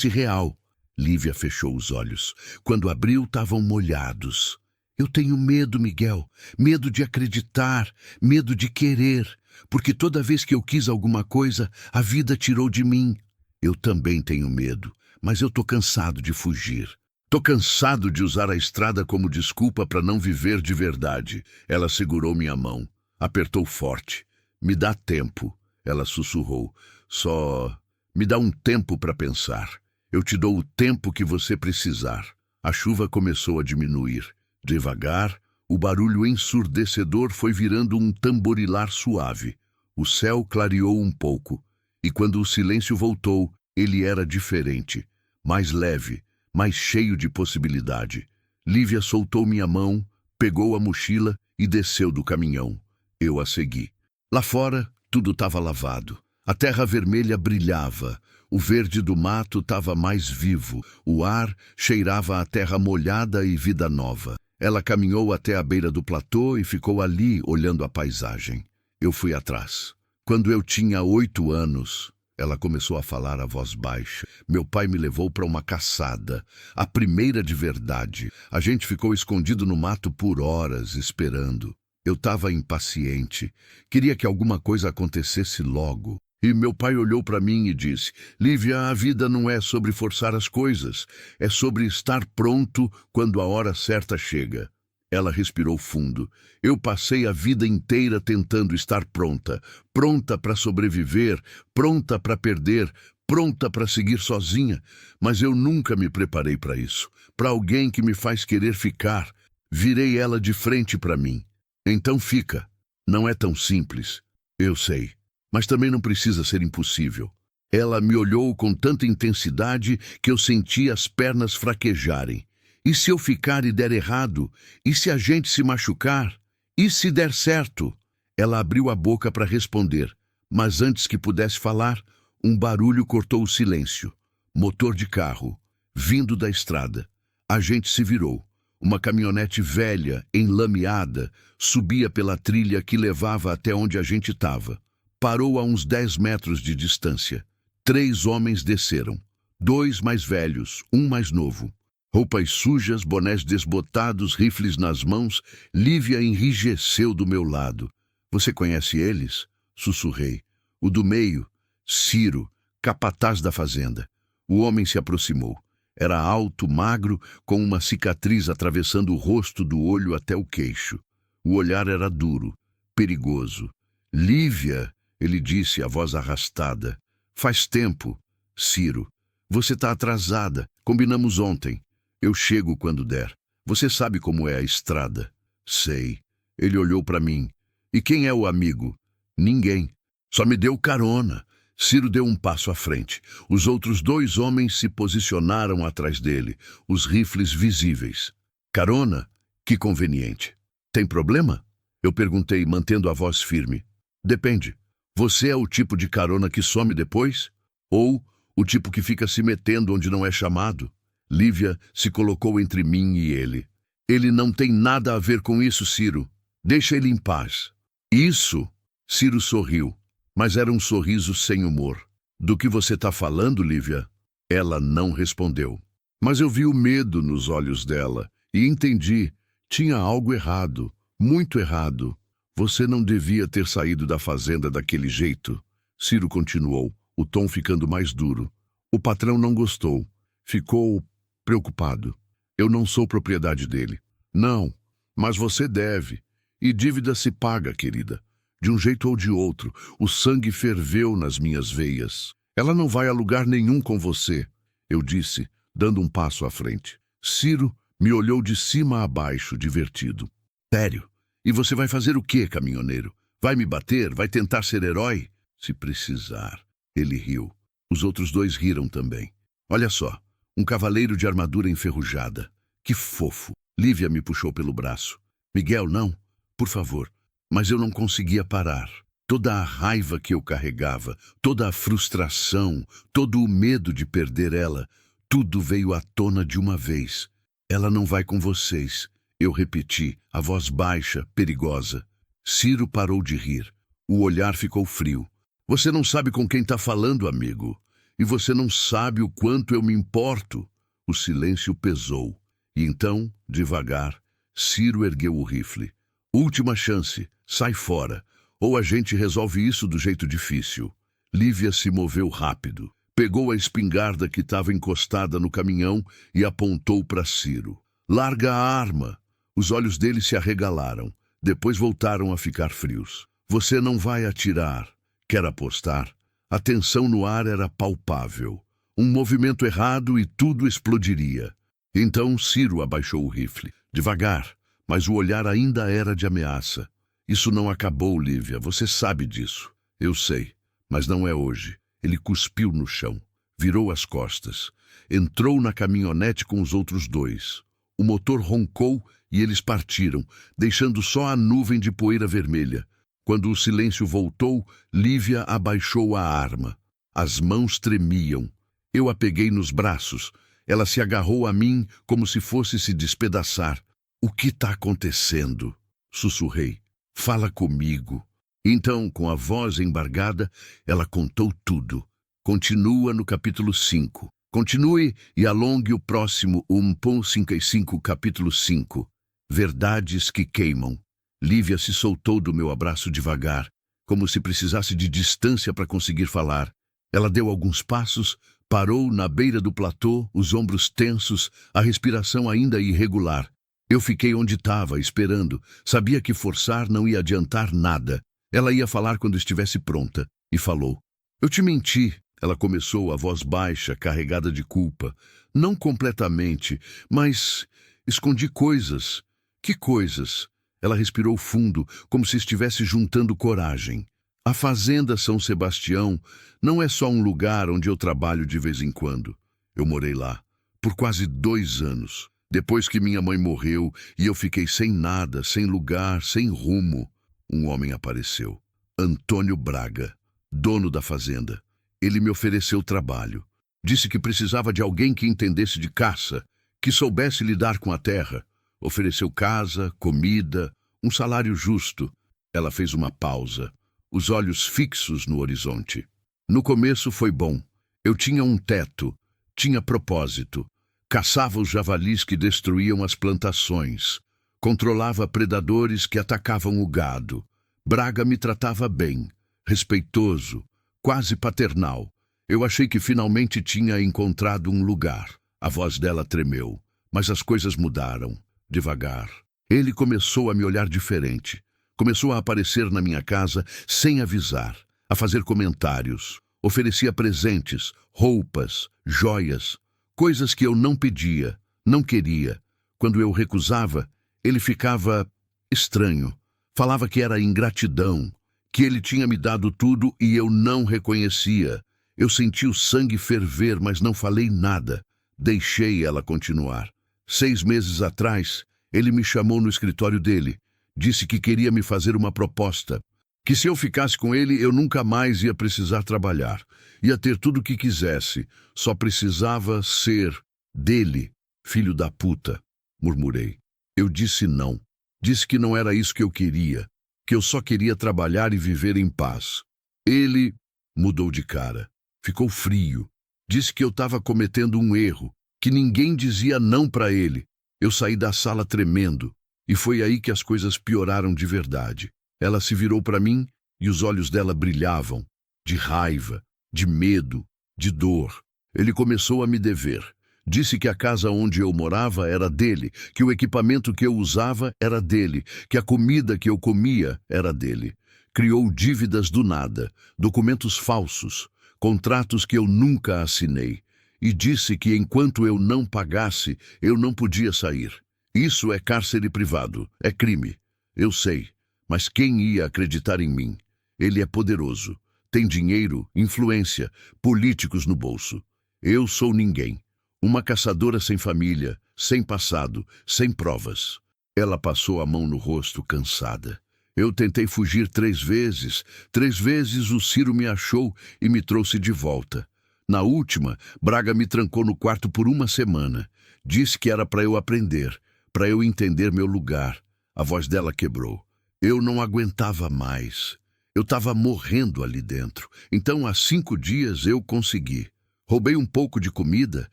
Speaker 1: real. Lívia fechou os olhos. Quando abriu, estavam molhados. Eu tenho medo, Miguel. Medo de acreditar, medo de querer. Porque toda vez que eu quis alguma coisa, a vida tirou de mim. Eu também tenho medo, mas eu tô cansado de fugir. Tô cansado de usar a estrada como desculpa para não viver de verdade. Ela segurou minha mão. Apertou forte. Me dá tempo. Ela sussurrou. Só me dá um tempo para pensar. Eu te dou o tempo que você precisar. A chuva começou a diminuir. Devagar, o barulho ensurdecedor foi virando um tamborilar suave. O céu clareou um pouco. E quando o silêncio voltou, ele era diferente. Mais leve, mais cheio de possibilidade. Lívia soltou minha mão, pegou a mochila e desceu do caminhão. Eu a segui. Lá fora, tudo estava lavado. A terra vermelha brilhava. O verde do mato estava mais vivo. O ar cheirava a terra molhada e vida nova. Ela caminhou até a beira do platô e ficou ali olhando a paisagem. Eu fui atrás. Quando eu tinha 8 anos, ela começou a falar a voz baixa. Meu pai me levou para uma caçada, a primeira de verdade. A gente ficou escondido no mato por horas, esperando. Eu estava impaciente. Queria que alguma coisa acontecesse logo. E meu pai olhou para mim e disse: Lívia, a vida não é sobre forçar as coisas. É sobre estar pronto quando a hora certa chega. Ela respirou fundo. Eu passei a vida inteira tentando estar pronta. Pronta para sobreviver, pronta para perder, pronta para seguir sozinha. Mas eu nunca me preparei para isso. Para alguém que me faz querer ficar. Virei ela de frente para mim. Então fica. Não é tão simples. Eu sei. Mas também não precisa ser impossível. Ela me olhou com tanta intensidade que eu senti as pernas fraquejarem. E se eu ficar e der errado? E se a gente se machucar? E se der certo? Ela abriu a boca para responder, mas antes que pudesse falar, um barulho cortou o silêncio. Motor de carro, vindo da estrada. A gente se virou. Uma caminhonete velha, enlameada, subia pela trilha que levava até onde a gente estava. Parou a uns 10 metros de distância. 3 homens desceram. 2 mais velhos, um mais novo. Roupas sujas, bonés desbotados, rifles nas mãos. Lívia enrijeceu do meu lado. Você conhece eles? Sussurrei. O do meio, Ciro, capataz da fazenda. O homem se aproximou. Era alto, magro, com uma cicatriz atravessando o rosto do olho até o queixo. O olhar era duro, perigoso. Lívia, ele disse, a voz arrastada. Faz tempo, Ciro. Você está atrasada. Combinamos ontem. Eu chego quando der. Você sabe como é a estrada. Sei. Ele olhou para mim. E quem é o amigo? Ninguém. Só me deu carona. Ciro deu um passo à frente. Os outros 2 homens se posicionaram atrás dele, os rifles visíveis. Carona? Que conveniente. Tem problema? Eu perguntei, mantendo a voz firme. Depende. Você é o tipo de carona que some depois? Ou o tipo que fica se metendo onde não é chamado? Lívia se colocou entre mim e ele. Ele não tem nada a ver com isso, Ciro. Deixa ele em paz. Isso? Ciro sorriu, mas era um sorriso sem humor. Do que você está falando, Lívia? Ela não respondeu. Mas eu vi o medo nos olhos dela e entendi. Tinha algo errado, muito errado. Você não devia ter saído da fazenda daquele jeito. Ciro continuou, o tom ficando mais duro. O patrão não gostou. Ficou preocupado. Eu não sou propriedade dele. Não, mas você deve. E dívida se paga, querida. De um jeito ou de outro, o sangue ferveu nas minhas veias. Ela não vai a lugar nenhum com você, eu disse, dando um passo à frente. Ciro me olhou de cima a baixo, divertido. Sério? E você vai fazer o quê, caminhoneiro? Vai me bater? Vai tentar ser herói? Se precisar. Ele riu. Os outros 2 riram também. Olha só, um cavaleiro de armadura enferrujada. Que fofo. Lívia me puxou pelo braço. Miguel, não. Por favor. Mas eu não conseguia parar. Toda a raiva que eu carregava, toda a frustração, todo o medo de perder ela, tudo veio à tona de uma vez. Ela não vai com vocês. Eu repeti, a voz baixa, perigosa. Ciro parou de rir. O olhar ficou frio. Você não sabe com quem está falando, amigo. E você não sabe o quanto eu me importo. O silêncio pesou. E então, devagar, Ciro ergueu o rifle. Última chance, sai fora. Ou a gente resolve isso do jeito difícil. Lívia se moveu rápido. Pegou a espingarda que estava encostada no caminhão e apontou para Ciro. Larga a arma. Os olhos dele se arregalaram. Depois voltaram a ficar frios. Você não vai atirar. Quer apostar? A tensão no ar era palpável. Um movimento errado e tudo explodiria. Então Ciro abaixou o rifle. Devagar, mas o olhar ainda era de ameaça. Isso não acabou, Lívia. Você sabe disso. Eu sei, mas não é hoje. Ele cuspiu no chão, virou as costas, entrou na caminhonete com os outros dois. O motor roncou e eles partiram, deixando só a nuvem de poeira vermelha. Quando o silêncio voltou, Lívia abaixou a arma. As mãos tremiam. Eu a peguei nos braços. Ela se agarrou a mim como se fosse se despedaçar. O que está acontecendo? Sussurrei. Fala comigo. Então, com a voz embargada, ela contou tudo. Continua no capítulo 5. Continue e alongue o próximo 1.55, capítulo 5. Verdades que queimam. Lívia se soltou do meu abraço devagar, como se precisasse de distância para conseguir falar. Ela deu alguns passos, parou na beira do platô, os ombros tensos, a respiração ainda irregular. Eu fiquei onde estava, esperando. Sabia que forçar não ia adiantar nada. Ela ia falar quando estivesse pronta, e falou. Eu te menti. Ela começou, a voz baixa, carregada de culpa. Não completamente, mas escondi coisas. Que coisas? Ela respirou fundo, como se estivesse juntando coragem. A Fazenda São Sebastião não é só um lugar onde eu trabalho de vez em quando. Eu morei lá por quase 2 anos. Depois que minha mãe morreu e eu fiquei sem nada, sem lugar, sem rumo, um homem apareceu. Antônio Braga, dono da fazenda. Ele me ofereceu trabalho. Disse que precisava de alguém que entendesse de caça, que soubesse lidar com a terra. Ofereceu casa, comida, um salário justo. Ela fez uma pausa, os olhos fixos no horizonte. No começo foi bom. Eu tinha um teto, tinha propósito. Caçava os javalis que destruíam as plantações. Controlava predadores que atacavam o gado. Braga me tratava bem, respeitoso, quase paternal. Eu achei que finalmente tinha encontrado um lugar. A voz dela tremeu, mas as coisas mudaram, devagar. Ele começou a me olhar diferente. Começou a aparecer na minha casa sem avisar, a fazer comentários. Oferecia presentes, roupas, joias, coisas que eu não pedia, não queria. Quando eu recusava, ele ficava estranho. Falava que era ingratidão, que ele tinha me dado tudo e eu não reconhecia. Eu senti o sangue ferver, mas não falei nada. Deixei ela continuar. 6 meses atrás, ele me chamou no escritório dele. Disse que queria me fazer uma proposta. Que se eu ficasse com ele, eu nunca mais ia precisar trabalhar. Ia ter tudo o que quisesse. Só precisava ser dele. Filho da puta, murmurei. Eu disse não. Disse que não era isso que eu queria. Que eu só queria trabalhar e viver em paz. Ele mudou de cara. Ficou frio. Disse que eu estava cometendo um erro. Que ninguém dizia não para ele. Eu saí da sala tremendo. E foi aí que as coisas pioraram de verdade. Ela se virou para mim e os olhos dela brilhavam. De raiva, de medo, de dor. Ele começou a me dever. Disse que a casa onde eu morava era dele, que o equipamento que eu usava era dele, que a comida que eu comia era dele. Criou dívidas do nada, documentos falsos, contratos que eu nunca assinei. E disse que enquanto eu não pagasse, eu não podia sair. Isso é cárcere privado, é crime. Eu sei, mas quem ia acreditar em mim? Ele é poderoso, tem dinheiro, influência, políticos no bolso. Eu sou ninguém. Uma caçadora sem família, sem passado, sem provas. Ela passou a mão no rosto, cansada. Eu tentei fugir 3 vezes. 3 vezes o Ciro me achou e me trouxe de volta. Na última, Braga me trancou no quarto por 1 semana. Disse que era para eu aprender. para eu entender meu lugar. A voz dela quebrou. Eu não aguentava mais. Eu estava morrendo ali dentro. Então, há 5 dias, eu consegui. Roubei um pouco de comida,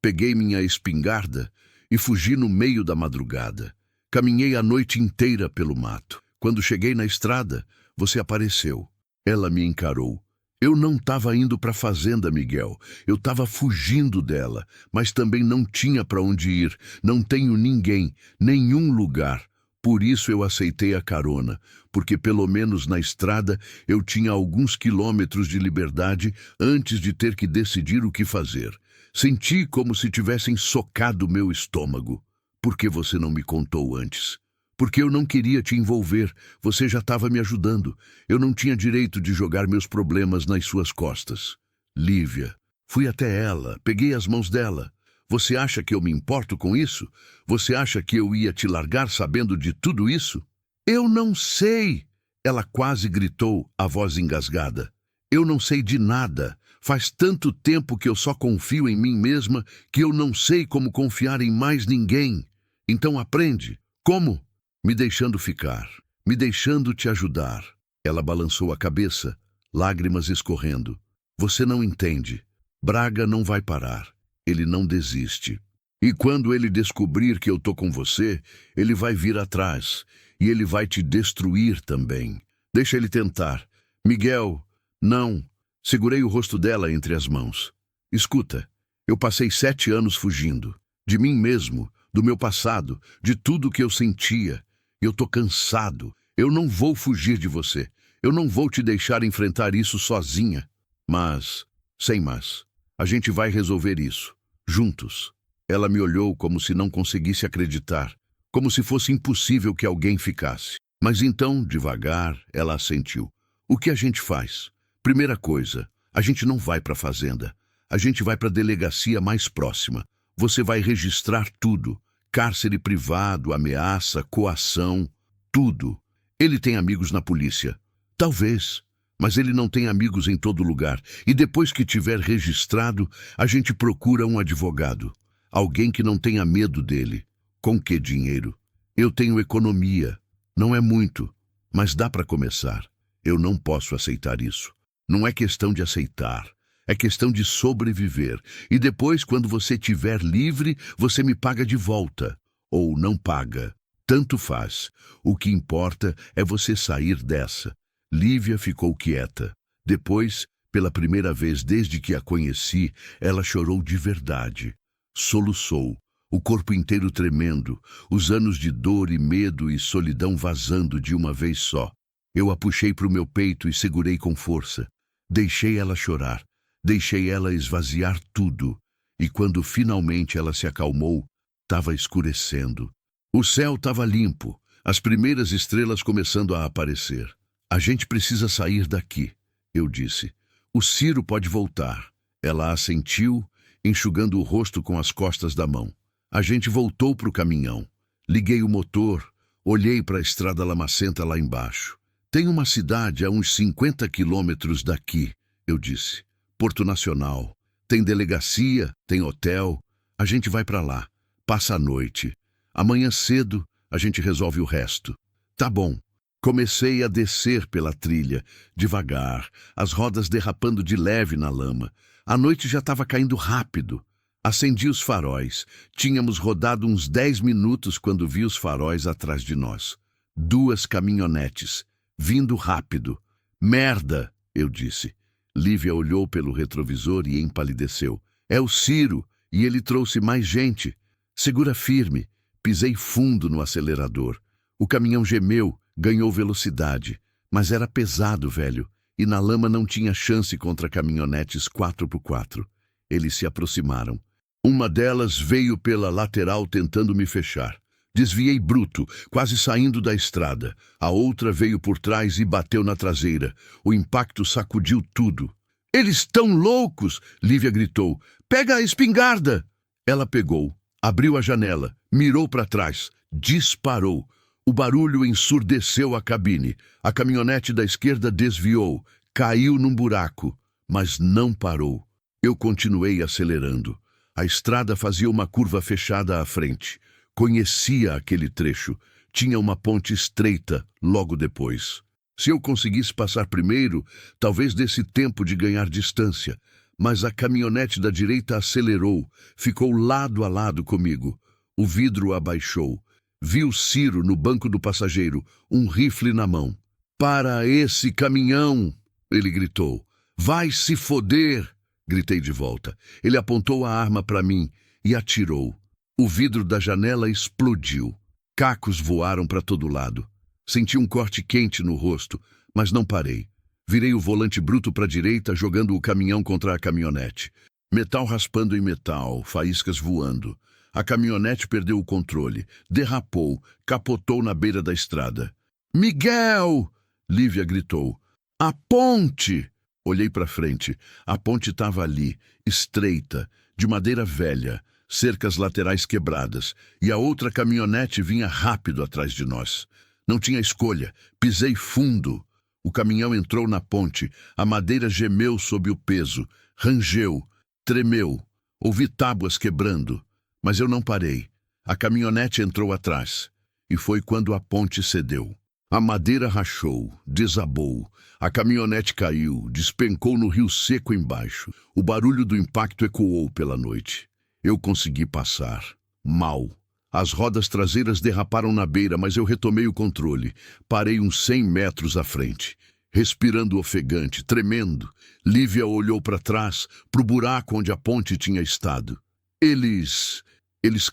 Speaker 1: peguei minha espingarda e fugi no meio da madrugada. Caminhei a noite inteira pelo mato. Quando cheguei na estrada, você apareceu. Ela me encarou. Eu não estava indo para a fazenda, Miguel. Eu estava fugindo dela, mas também não tinha para onde ir. Não tenho ninguém, nenhum lugar. Por isso eu aceitei a carona, porque pelo menos na estrada eu tinha alguns quilômetros de liberdade antes de ter que decidir o que fazer. Senti como se tivessem socado meu estômago. Por que você não me contou antes? Porque eu não queria te envolver, você já estava me ajudando. Eu não tinha direito de jogar meus problemas nas suas costas. Lívia, fui até ela, peguei as mãos dela. Você acha que eu me importo com isso? Você acha que eu ia te largar sabendo de tudo isso? Eu não sei! Ela quase gritou, a voz engasgada. Eu não sei de nada. Faz tanto tempo que eu só confio em mim mesma que eu não sei como confiar em mais ninguém. Então aprende. Como? Me deixando ficar, me deixando te ajudar. Ela balançou a cabeça, lágrimas escorrendo. Você não entende. Braga não vai parar. Ele não desiste. E quando ele descobrir que eu tô com você, ele vai vir atrás. E ele vai te destruir também. Deixa ele tentar. Miguel, não. Segurei o rosto dela entre as mãos. Escuta, eu passei 7 anos fugindo. De mim mesmo, do meu passado, de tudo que eu sentia. Eu tô cansado. Eu não vou fugir de você. Eu não vou te deixar enfrentar isso sozinha. Mas, sem mas, a gente vai resolver isso. Juntos. Ela me olhou como se não conseguisse acreditar. Como se fosse impossível que alguém ficasse. Mas então, devagar, ela assentiu. O que a gente faz? Primeira coisa, a gente não vai para a fazenda. A gente vai para a delegacia mais próxima. Você vai registrar tudo. Cárcere privado, ameaça, coação, tudo. Ele tem amigos na polícia. Talvez, mas ele não tem amigos em todo lugar. E depois que tiver registrado, a gente procura um advogado. Alguém que não tenha medo dele. Com que dinheiro? Eu tenho economia. Não é muito, mas dá para começar. Eu não posso aceitar isso. Não é questão de aceitar. É questão de sobreviver. E depois, quando você estiver livre, você me paga de volta. Ou não paga. Tanto faz. O que importa é você sair dessa. Lívia ficou quieta. Depois, pela primeira vez desde que a conheci, ela chorou de verdade. Soluçou. O corpo inteiro tremendo. Os anos de dor e medo e solidão vazando de uma vez só. Eu a puxei para o meu peito e segurei com força. Deixei ela chorar. Deixei ela esvaziar tudo, e quando finalmente ela se acalmou, estava escurecendo. O céu estava limpo, as primeiras estrelas começando a aparecer. A gente precisa sair daqui, eu disse. O Ciro pode voltar. Ela assentiu, enxugando o rosto com as costas da mão. A gente voltou para o caminhão. Liguei o motor, olhei para a estrada lamacenta lá embaixo. Tem uma cidade a uns 50 quilômetros daqui, eu disse. Porto Nacional. Tem delegacia, tem hotel. A gente vai para lá. Passa a noite. Amanhã cedo, a gente resolve o resto. Tá bom. Comecei a descer pela trilha, devagar, as rodas derrapando de leve na lama. A noite já estava caindo rápido. Acendi os faróis. Tínhamos rodado uns 10 minutos quando vi os faróis atrás de nós. 2 caminhonetes, vindo rápido. Merda, eu disse. Lívia olhou pelo retrovisor e empalideceu. É o Ciro, e ele trouxe mais gente. Segura firme. Pisei fundo no acelerador. O caminhão gemeu, ganhou velocidade. Mas era pesado, velho, e na lama não tinha chance contra caminhonetes 4x4. Eles se aproximaram. Uma delas veio pela lateral tentando me fechar. Desviei bruto, quase saindo da estrada. A outra veio por trás e bateu na traseira. O impacto sacudiu tudo. Eles estão loucos! Lívia gritou. Pega a espingarda! Ela pegou, abriu a janela, mirou para trás, disparou. O barulho ensurdeceu a cabine. A caminhonete da esquerda desviou, caiu num buraco, mas não parou. Eu continuei acelerando. A estrada fazia uma curva fechada à frente. Conhecia aquele trecho. Tinha uma ponte estreita logo depois. Se eu conseguisse passar primeiro, talvez desse tempo de ganhar distância. Mas a caminhonete da direita acelerou, ficou lado a lado comigo. O vidro abaixou. Vi o Ciro no banco do passageiro, um rifle na mão. "Para esse caminhão!" ele gritou. "Vai se foder!" Gritei de volta. Ele apontou a arma para mim e atirou. O vidro da janela explodiu. Cacos voaram para todo lado. Senti um corte quente no rosto, mas não parei. Virei o volante bruto para a direita, jogando o caminhão contra a caminhonete. Metal raspando em metal, faíscas voando. A caminhonete perdeu o controle, derrapou, capotou na beira da estrada. "Miguel!" Lívia gritou. "A ponte!" Olhei para frente. A ponte estava ali, estreita, de madeira velha, cercas laterais quebradas, e a outra caminhonete vinha rápido atrás de nós. Não tinha escolha. Pisei fundo. O caminhão entrou na ponte. A madeira gemeu sob o peso. Rangeu. Tremeu. Ouvi tábuas quebrando. Mas eu não parei. A caminhonete entrou atrás. E foi quando a ponte cedeu. A madeira rachou. Desabou. A caminhonete caiu. Despencou no rio seco embaixo. O barulho do impacto ecoou pela noite. Eu consegui passar. Mal. As rodas traseiras derraparam na beira, mas eu retomei o controle. Parei uns 100 metros à frente. Respirando ofegante, tremendo. Lívia olhou para trás, para o buraco onde a ponte tinha estado. Eles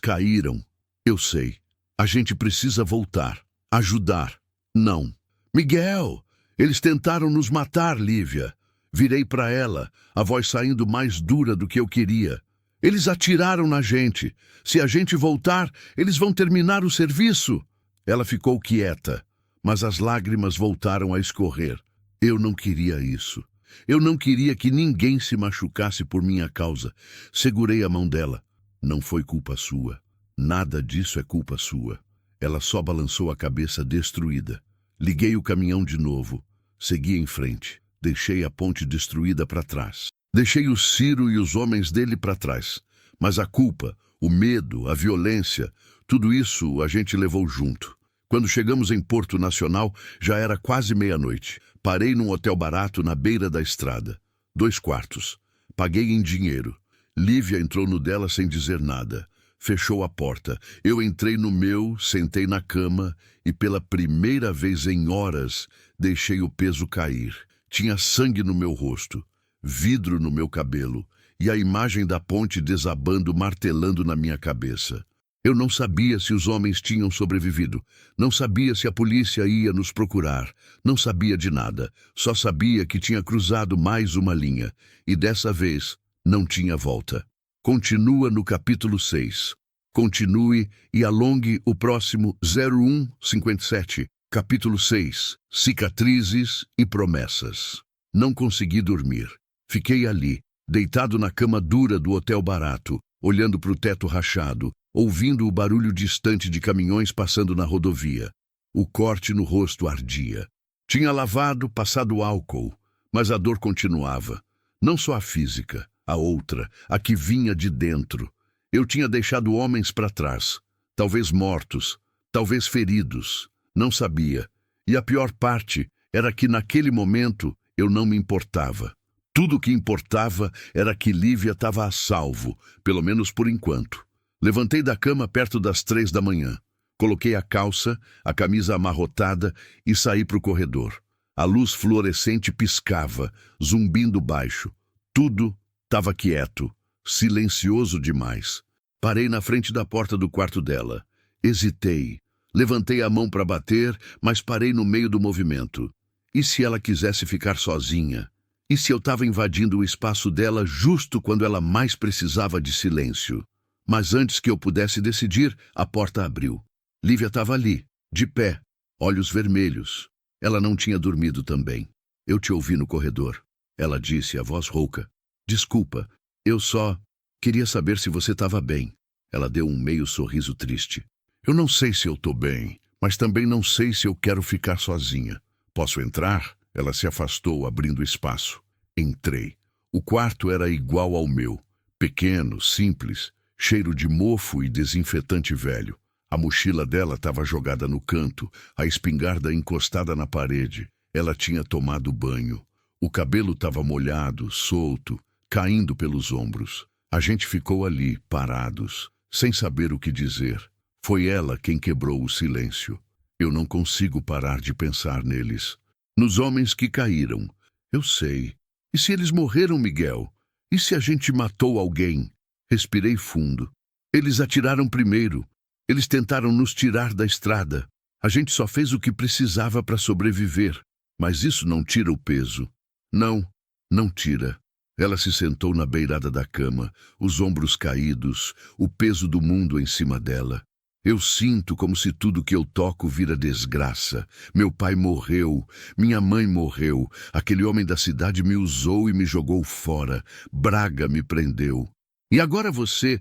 Speaker 1: caíram. Eu sei. A gente precisa voltar. Ajudar. Não. "Miguel! Eles tentaram nos matar, Lívia." Virei para ela, a voz saindo mais dura do que eu queria. "Eles atiraram na gente. Se a gente voltar, eles vão terminar o serviço." Ela ficou quieta, mas as lágrimas voltaram a escorrer. Eu não queria isso. Eu não queria que ninguém se machucasse por minha causa. Segurei a mão dela. "Não foi culpa sua. Nada disso é culpa sua." Ela só balançou a cabeça destruída. Liguei o caminhão de novo. Segui em frente. Deixei a ponte destruída para trás. Deixei o Ciro e os homens dele para trás. Mas a culpa, o medo, a violência, tudo isso a gente levou junto. Quando chegamos em Porto Nacional, já era quase meia-noite. Parei num hotel barato na beira da estrada. 2 quartos. Paguei em dinheiro. Lívia entrou no dela sem dizer nada. Fechou a porta. Eu entrei no meu, sentei na cama e pela primeira vez em horas deixei o peso cair. Tinha sangue no meu rosto, vidro no meu cabelo e a imagem da ponte desabando, martelando na minha cabeça. Eu não sabia se os homens tinham sobrevivido. Não sabia se a polícia ia nos procurar. Não sabia de nada. Só sabia que tinha cruzado mais uma linha. E dessa vez não tinha volta. Continua no capítulo 6. Continue e alongue o próximo 0157. Capítulo 6. Cicatrizes e promessas. Não consegui dormir. Fiquei ali, deitado na cama dura do hotel barato, olhando para o teto rachado, ouvindo o barulho distante de caminhões passando na rodovia. O corte no rosto ardia. Tinha lavado, passado álcool, mas a dor continuava. Não só a física, a outra, a que vinha de dentro. Eu tinha deixado homens para trás, talvez mortos, talvez feridos, não sabia. E a pior parte era que naquele momento eu não me importava. Tudo o que importava era que Lívia estava a salvo, pelo menos por enquanto. Levantei da cama perto das 3 da manhã. Coloquei a calça, a camisa amarrotada e saí para o corredor. A luz fluorescente piscava, zumbindo baixo. Tudo estava quieto, silencioso demais. Parei na frente da porta do quarto dela. Hesitei. Levantei a mão para bater, mas parei no meio do movimento. E se ela quisesse ficar sozinha? E se eu estava invadindo o espaço dela justo quando ela mais precisava de silêncio? Mas antes que eu pudesse decidir, a porta abriu. Lívia estava ali, de pé, olhos vermelhos. Ela não tinha dormido também. "Eu te ouvi no corredor", ela disse, a voz rouca. "Desculpa, eu só queria saber se você estava bem." Ela deu um meio sorriso triste. "Eu não sei se eu estou bem, mas também não sei se eu quero ficar sozinha. Posso entrar?" Ela se afastou, abrindo espaço. Entrei. O quarto era igual ao meu. Pequeno, simples, cheiro de mofo e desinfetante velho. A mochila dela estava jogada no canto, a espingarda encostada na parede. Ela tinha tomado banho. O cabelo estava molhado, solto, caindo pelos ombros. A gente ficou ali, parados, sem saber o que dizer. Foi ela quem quebrou o silêncio. Eu não consigo parar de pensar neles. Nos homens que caíram. Eu sei. E se eles morreram, Miguel? E se a gente matou alguém? Respirei fundo. Eles atiraram primeiro. Eles tentaram nos tirar da estrada. A gente só fez o que precisava para sobreviver. Mas isso não tira o peso. Não, não tira. Ela se sentou na beirada da cama, os ombros caídos, o peso do mundo em cima dela. Eu sinto como se tudo que eu toco vira desgraça. Meu pai morreu, minha mãe morreu, aquele homem da cidade me usou e me jogou fora. Braga me prendeu. E agora você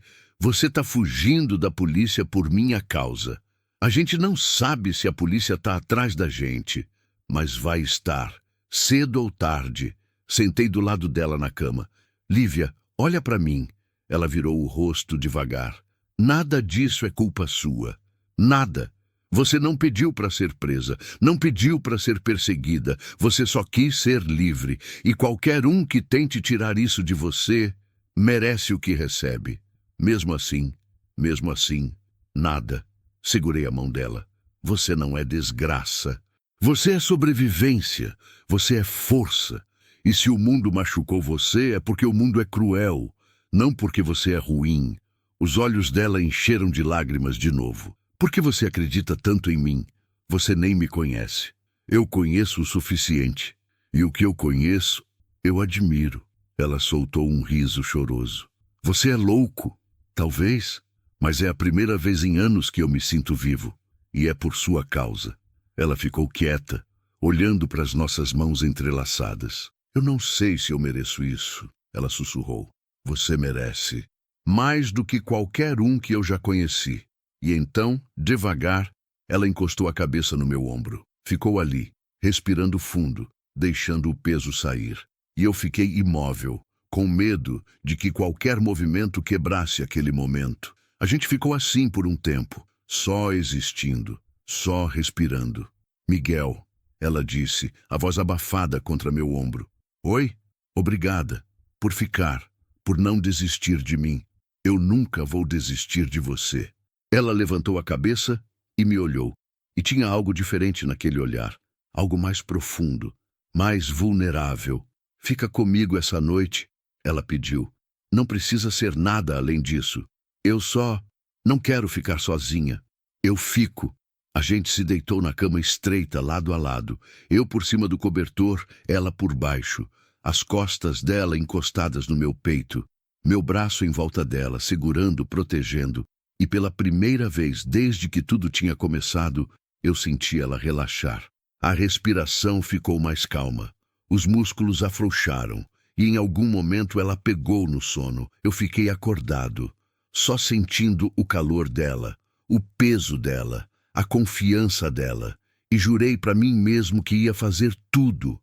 Speaker 1: tá fugindo da polícia por minha causa. A gente não sabe se a polícia tá atrás da gente, mas vai estar, cedo ou tarde. Sentei do lado dela na cama. Lívia, olha para mim. Ela virou o rosto devagar. Nada disso é culpa sua. Nada. Você não pediu para ser presa, não pediu para ser perseguida. Você só quis ser livre. E qualquer um que tente tirar isso de você, merece o que recebe. Mesmo assim, nada. Segurei a mão dela. Você não é desgraça. Você é sobrevivência. Você é força. E se o mundo machucou você, é porque o mundo é cruel, não porque você é ruim. Os olhos dela encheram de lágrimas de novo. Por que você acredita tanto em mim? Você nem me conhece. Eu conheço o suficiente. E o que eu conheço, eu admiro. Ela soltou um riso choroso. Você é louco, talvez, mas é a primeira vez em anos que eu me sinto vivo. E é por sua causa. Ela ficou quieta, olhando para as nossas mãos entrelaçadas. Eu não sei se eu mereço isso, ela sussurrou. Você merece. Mais do que qualquer um que eu já conheci. E então, devagar, ela encostou a cabeça no meu ombro. Ficou ali, respirando fundo, deixando o peso sair. E eu fiquei imóvel, com medo de que qualquer movimento quebrasse aquele momento. A gente ficou assim por um tempo, só existindo, só respirando. Miguel, ela disse, a voz abafada contra meu ombro. Oi? Obrigada. Por ficar. Por não desistir de mim. Eu nunca vou desistir de você. Ela levantou a cabeça e me olhou. E tinha algo diferente naquele olhar. Algo mais profundo. Mais vulnerável. Fica comigo essa noite, ela pediu. Não precisa ser nada além disso. Eu só não quero ficar sozinha. Eu fico. A gente se deitou na cama estreita, lado a lado. Eu por cima do cobertor, ela por baixo. As costas dela encostadas no meu peito. Meu braço em volta dela, segurando, protegendo. E pela primeira vez, desde que tudo tinha começado, eu senti ela relaxar. A respiração ficou mais calma. Os músculos afrouxaram. E em algum momento ela pegou no sono. Eu fiquei acordado, só sentindo o calor dela, o peso dela, a confiança dela, e jurei para mim mesmo que ia fazer tudo,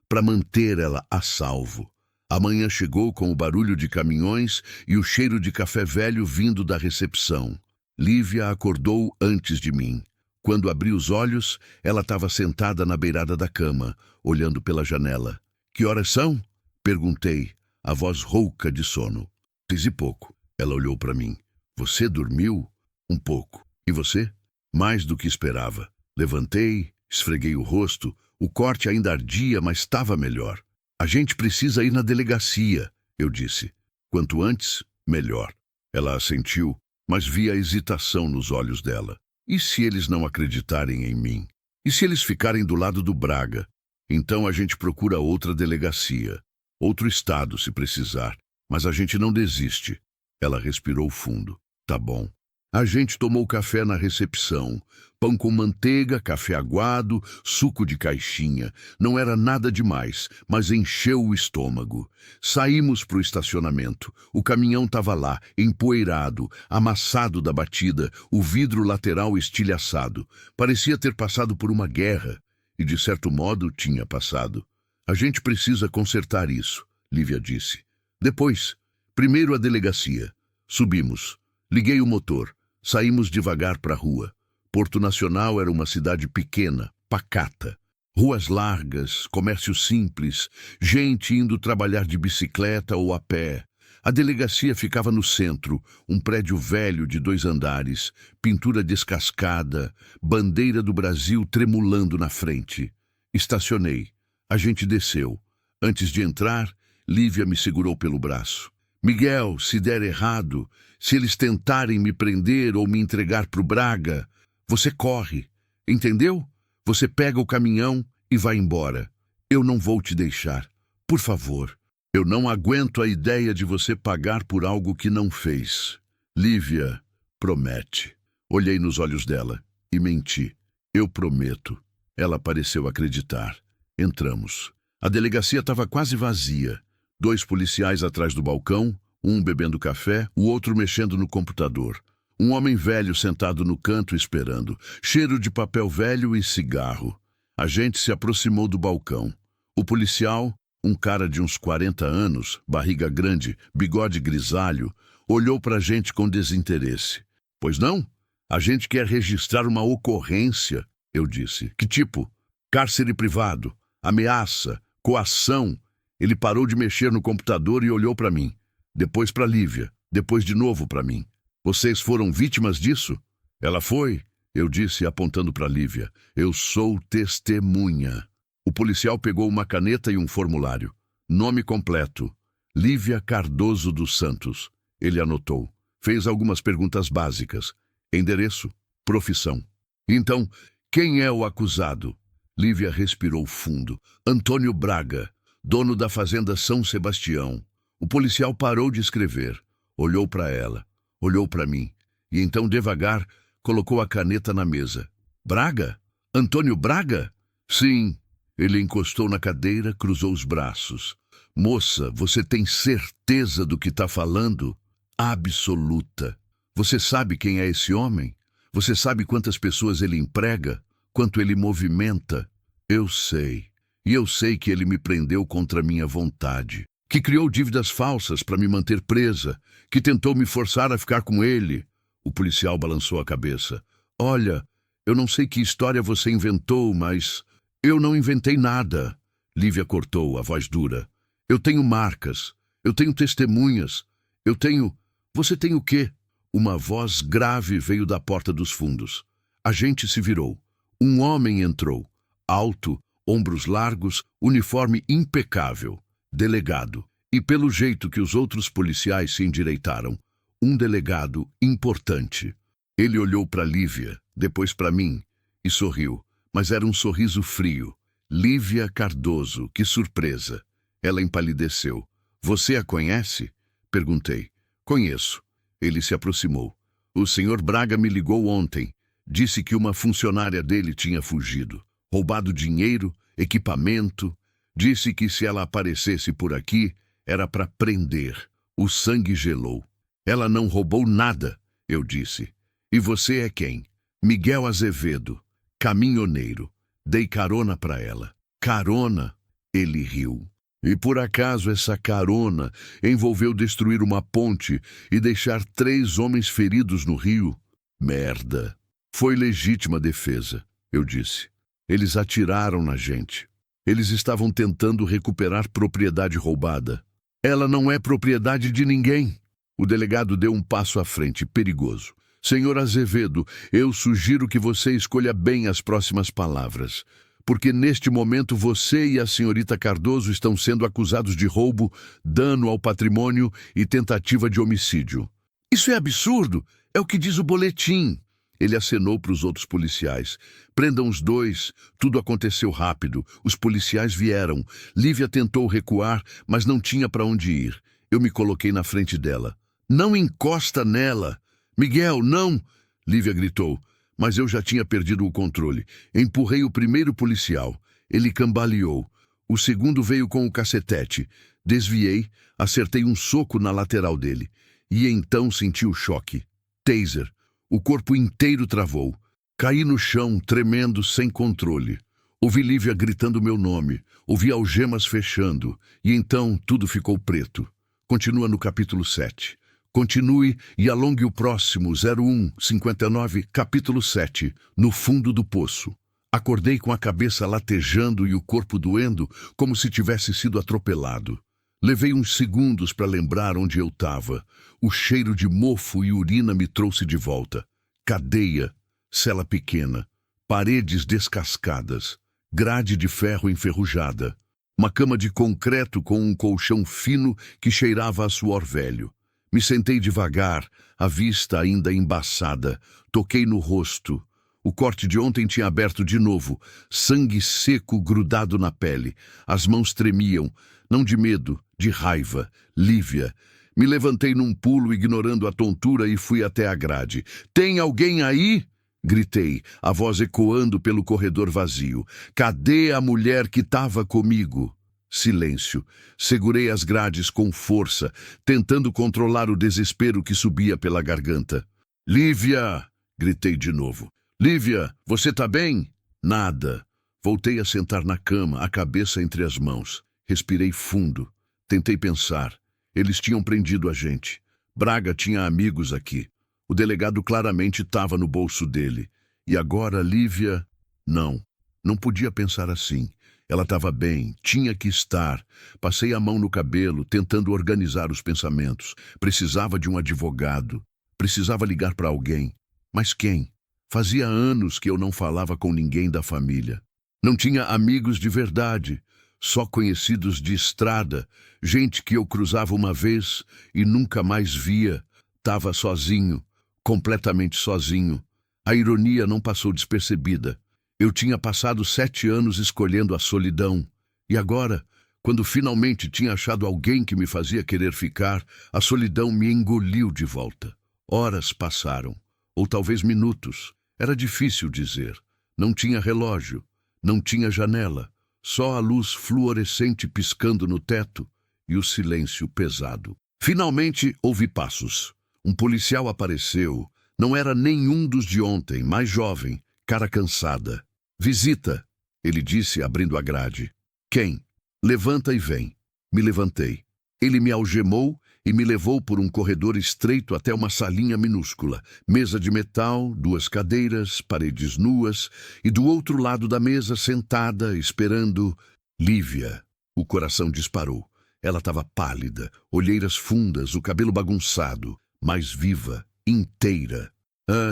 Speaker 1: para manter ela a salvo. A manhã chegou com o barulho de caminhões e o cheiro de café velho vindo da recepção. Lívia acordou antes de mim. Quando abri os olhos, ela estava sentada na beirada da cama, olhando pela janela. Que horas são? Perguntei, a voz rouca de sono. 6:pouco. Ela olhou para mim. Você dormiu? Um pouco. E você? Mais do que esperava. Levantei, esfreguei o rosto. O corte ainda ardia, mas estava melhor. A gente precisa ir na delegacia, eu disse. Quanto antes, melhor. Ela assentiu, mas vi a hesitação nos olhos dela. E se eles não acreditarem em mim? E se eles ficarem do lado do Braga? Então a gente procura outra delegacia. Outro estado, se precisar. Mas a gente não desiste. Ela respirou fundo. Tá bom. A gente tomou café na recepção. Pão com manteiga, café aguado, suco de caixinha. Não era nada demais, mas encheu o estômago. Saímos para o estacionamento. O caminhão estava lá, empoeirado, amassado da batida, o vidro lateral estilhaçado. Parecia ter passado por uma guerra. E, de certo modo, tinha passado. A gente precisa consertar isso, Lívia disse. Depois, primeiro a delegacia. Subimos. Liguei o motor. Saímos devagar para a rua. Porto Nacional era uma cidade pequena, pacata. Ruas largas, comércio simples, gente indo trabalhar de bicicleta ou a pé. A delegacia ficava no centro, um prédio velho de 2 andares, pintura descascada, bandeira do Brasil tremulando na frente. Estacionei. A gente desceu. Antes de entrar, Lívia me segurou pelo braço. Miguel, se der errado, se eles tentarem me prender ou me entregar para o Braga, você corre, entendeu? Você pega o caminhão e vai embora. Eu não vou te deixar. Por favor. Eu não aguento a ideia de você pagar por algo que não fez. Lívia, promete. Olhei nos olhos dela e menti. Eu prometo. Ela pareceu acreditar. Entramos. A delegacia estava quase vazia. 2 policiais atrás do balcão, um bebendo café, o outro mexendo no computador. Um homem velho sentado no canto esperando. Cheiro de papel velho e cigarro. A gente se aproximou do balcão. O policial, um cara de uns 40 anos, barriga grande, bigode grisalho, olhou para a gente com desinteresse. Pois não? A gente quer registrar uma ocorrência, eu disse. Que tipo? Cárcere privado, ameaça, coação. Ele parou de mexer no computador e olhou para mim. Depois para Lívia, depois de novo para mim. Vocês foram vítimas disso? Ela foi, eu disse apontando para Lívia. Eu sou testemunha. O policial pegou uma caneta e um formulário. Nome completo: Lívia Cardoso dos Santos. Ele anotou. Fez algumas perguntas básicas. Endereço, profissão. Então, quem é o acusado? Lívia respirou fundo. Antônio Braga, dono da fazenda São Sebastião. O policial parou de escrever. Olhou para ela. Olhou para mim. E então, devagar, colocou a caneta na mesa. Braga? Antônio Braga? Sim. Ele encostou na cadeira, cruzou os braços. Moça, você tem certeza do que está falando? Absoluta. Você sabe quem é esse homem? Você sabe quantas pessoas ele emprega? Quanto ele movimenta? Eu sei. E eu sei que ele me prendeu contra minha vontade. Que criou dívidas falsas para me manter presa. Que tentou me forçar a ficar com ele. O policial balançou a cabeça. Olha, eu não sei que história você inventou, mas... Eu não inventei nada. Lívia cortou, a voz dura. Eu tenho marcas. Eu tenho testemunhas. Eu tenho... Você tem o quê? Uma voz grave veio da porta dos fundos. A gente se virou. Um homem entrou. Alto, ombros largos, uniforme impecável. Delegado. E pelo jeito que os outros policiais se endireitaram, um delegado importante. Ele olhou para Lívia, depois para mim, e sorriu. Mas era um sorriso frio. Lívia Cardoso, que surpresa. Ela empalideceu. Você a conhece? Perguntei. Conheço. Ele se aproximou. O senhor Braga me ligou ontem. Disse que uma funcionária dele tinha fugido. Roubado dinheiro, equipamento. Disse que se ela aparecesse por aqui, era para prender. O sangue gelou. Ela não roubou nada, eu disse. E você é quem? Miguel Azevedo. Caminhoneiro. Dei carona para ela. Carona? Ele riu. E por acaso essa carona envolveu destruir uma ponte e deixar 3 homens feridos no rio? Merda. Foi legítima defesa, eu disse. Eles atiraram na gente. Eles estavam tentando recuperar propriedade roubada. Ela não é propriedade de ninguém. O delegado deu um passo à frente, perigoso. Senhor Azevedo, eu sugiro que você escolha bem as próximas palavras, porque neste momento você e a senhorita Cardoso estão sendo acusados de roubo, dano ao patrimônio e tentativa de homicídio. Isso é absurdo, é o que diz o boletim. Ele acenou para os outros policiais. Prendam os 2, tudo aconteceu rápido. Os policiais vieram. Lívia tentou recuar, mas não tinha para onde ir. Eu me coloquei na frente dela. Não encosta nela! Miguel, não! Lívia gritou, mas eu já tinha perdido o controle. Empurrei o primeiro policial. Ele cambaleou. O segundo veio com o cacetete. Desviei, acertei um soco na lateral dele. E então senti o choque. Taser. O corpo inteiro travou. Caí no chão, tremendo, sem controle. Ouvi Lívia gritando meu nome. Ouvi algemas fechando. E então tudo ficou preto. Continua no capítulo 7. Continue e alongue o próximo 0159, capítulo 7, no fundo do poço. Acordei com a cabeça latejando e o corpo doendo, como se tivesse sido atropelado. Levei uns segundos para lembrar onde eu estava. O cheiro de mofo e urina me trouxe de volta. Cadeia, cela pequena, paredes descascadas, grade de ferro enferrujada, uma cama de concreto com um colchão fino que cheirava a suor velho. Me sentei devagar, a vista ainda embaçada. Toquei no rosto. O corte de ontem tinha aberto de novo, sangue seco grudado na pele. As mãos tremiam, não de medo, de raiva. Lívia. Me levantei num pulo, ignorando a tontura, e fui até a grade. "Tem alguém aí?" Gritei, a voz ecoando pelo corredor vazio. "Cadê a mulher que estava comigo?" Silêncio. Segurei as grades com força, tentando controlar o desespero que subia pela garganta. "Lívia!" Gritei de novo. "Lívia, você tá bem?" Nada. Voltei a sentar na cama, a cabeça entre as mãos. Respirei fundo. Tentei pensar. Eles tinham prendido a gente. Braga tinha amigos aqui. O delegado claramente estava no bolso dele. E agora, Lívia... Não podia pensar assim. Ela estava bem, tinha que estar. Passei a mão no cabelo, tentando organizar os pensamentos. Precisava de um advogado. Precisava ligar para alguém. Mas quem? Fazia anos que eu não falava com ninguém da família. Não tinha amigos de verdade, só conhecidos de estrada, gente que eu cruzava uma vez e nunca mais via. Estava sozinho, completamente sozinho. A ironia não passou despercebida. Eu tinha passado 7 anos escolhendo a solidão. E agora, quando finalmente tinha achado alguém que me fazia querer ficar, a solidão me engoliu de volta. Horas passaram, ou talvez minutos. Era difícil dizer. Não tinha relógio, não tinha janela, só a luz fluorescente piscando no teto e o silêncio pesado. Finalmente ouvi passos. Um policial apareceu. Não era nenhum dos de ontem, mais jovem, cara cansada. "Visita", ele disse, abrindo a grade. "Quem?" "Levanta e vem." Me levantei. Ele me algemou e me levou por um corredor estreito até uma salinha minúscula. Mesa de metal, 2 cadeiras, paredes nuas, e do outro lado da mesa, sentada, esperando, Lívia. O coração disparou. Ela estava pálida, olheiras fundas, o cabelo bagunçado, mas viva, inteira.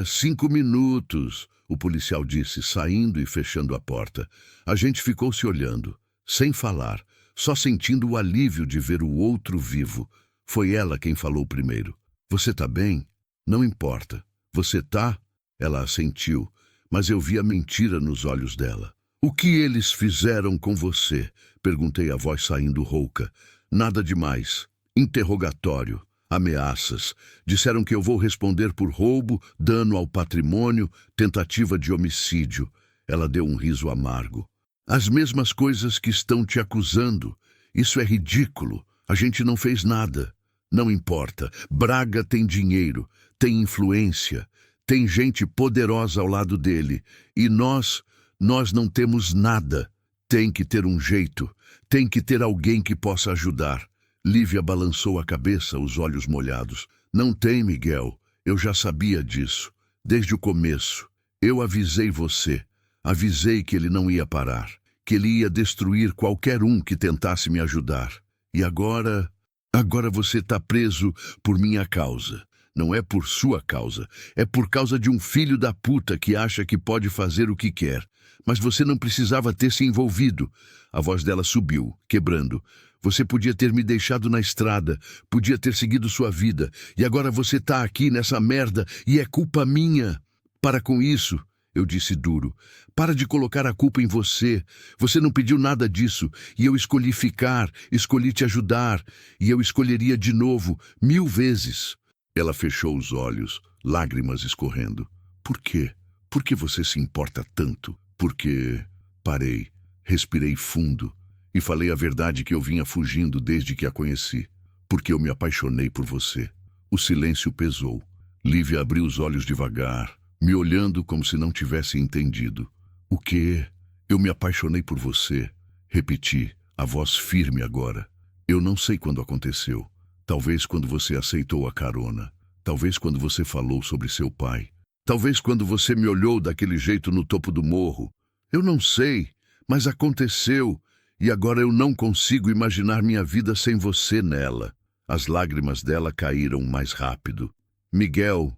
Speaker 1: 5 minutos, o policial disse, saindo e fechando a porta. A gente ficou se olhando, sem falar, só sentindo o alívio de ver o outro vivo. Foi ela quem falou primeiro. "Você tá bem?" "Não importa." "Você tá?" Ela assentiu, mas eu vi a mentira nos olhos dela. "O que eles fizeram com você?" Perguntei, a voz saindo rouca. "Nada demais. Interrogatório. Ameaças. Disseram que eu vou responder por roubo, dano ao patrimônio, tentativa de homicídio." Ela deu um riso amargo. "As mesmas coisas que estão te acusando. Isso é ridículo. A gente não fez nada." "Não importa. Braga tem dinheiro, tem influência, tem gente poderosa ao lado dele. E nós não temos nada. Tem que ter um jeito. Tem que ter alguém que possa ajudar." Lívia balançou a cabeça, os olhos molhados. "Não tem, Miguel. Eu já sabia disso. Desde o começo. Eu avisei você. Avisei que ele não ia parar. Que ele ia destruir qualquer um que tentasse me ajudar. E agora você está preso por minha causa. Não é por sua causa. É por causa de um filho da puta que acha que pode fazer o que quer. Mas você não precisava ter se envolvido." A voz dela subiu, quebrando. "Você podia ter me deixado na estrada, podia ter seguido sua vida. E agora você tá aqui nessa merda e é culpa minha." "Para com isso." Eu disse duro. "Para de colocar a culpa em você. Você não pediu nada disso. E eu escolhi ficar, escolhi te ajudar. E eu escolheria de novo, 1000 vezes. Ela fechou os olhos, lágrimas escorrendo. "Por quê? Por que você se importa tanto?" "Porque..." Parei, respirei fundo e falei a verdade que eu vinha fugindo desde que a conheci. "Porque eu me apaixonei por você." O silêncio pesou. Lívia abriu os olhos devagar, me olhando como se não tivesse entendido. "O quê?" "Eu me apaixonei por você." Repeti, a voz firme agora. "Eu não sei quando aconteceu, Talvez quando você aceitou a carona. Talvez quando você falou sobre seu pai. Talvez quando você me olhou daquele jeito no topo do morro. Eu não sei, mas aconteceu. E agora eu não consigo imaginar minha vida sem você nela. As lágrimas dela caíram mais rápido. Miguel,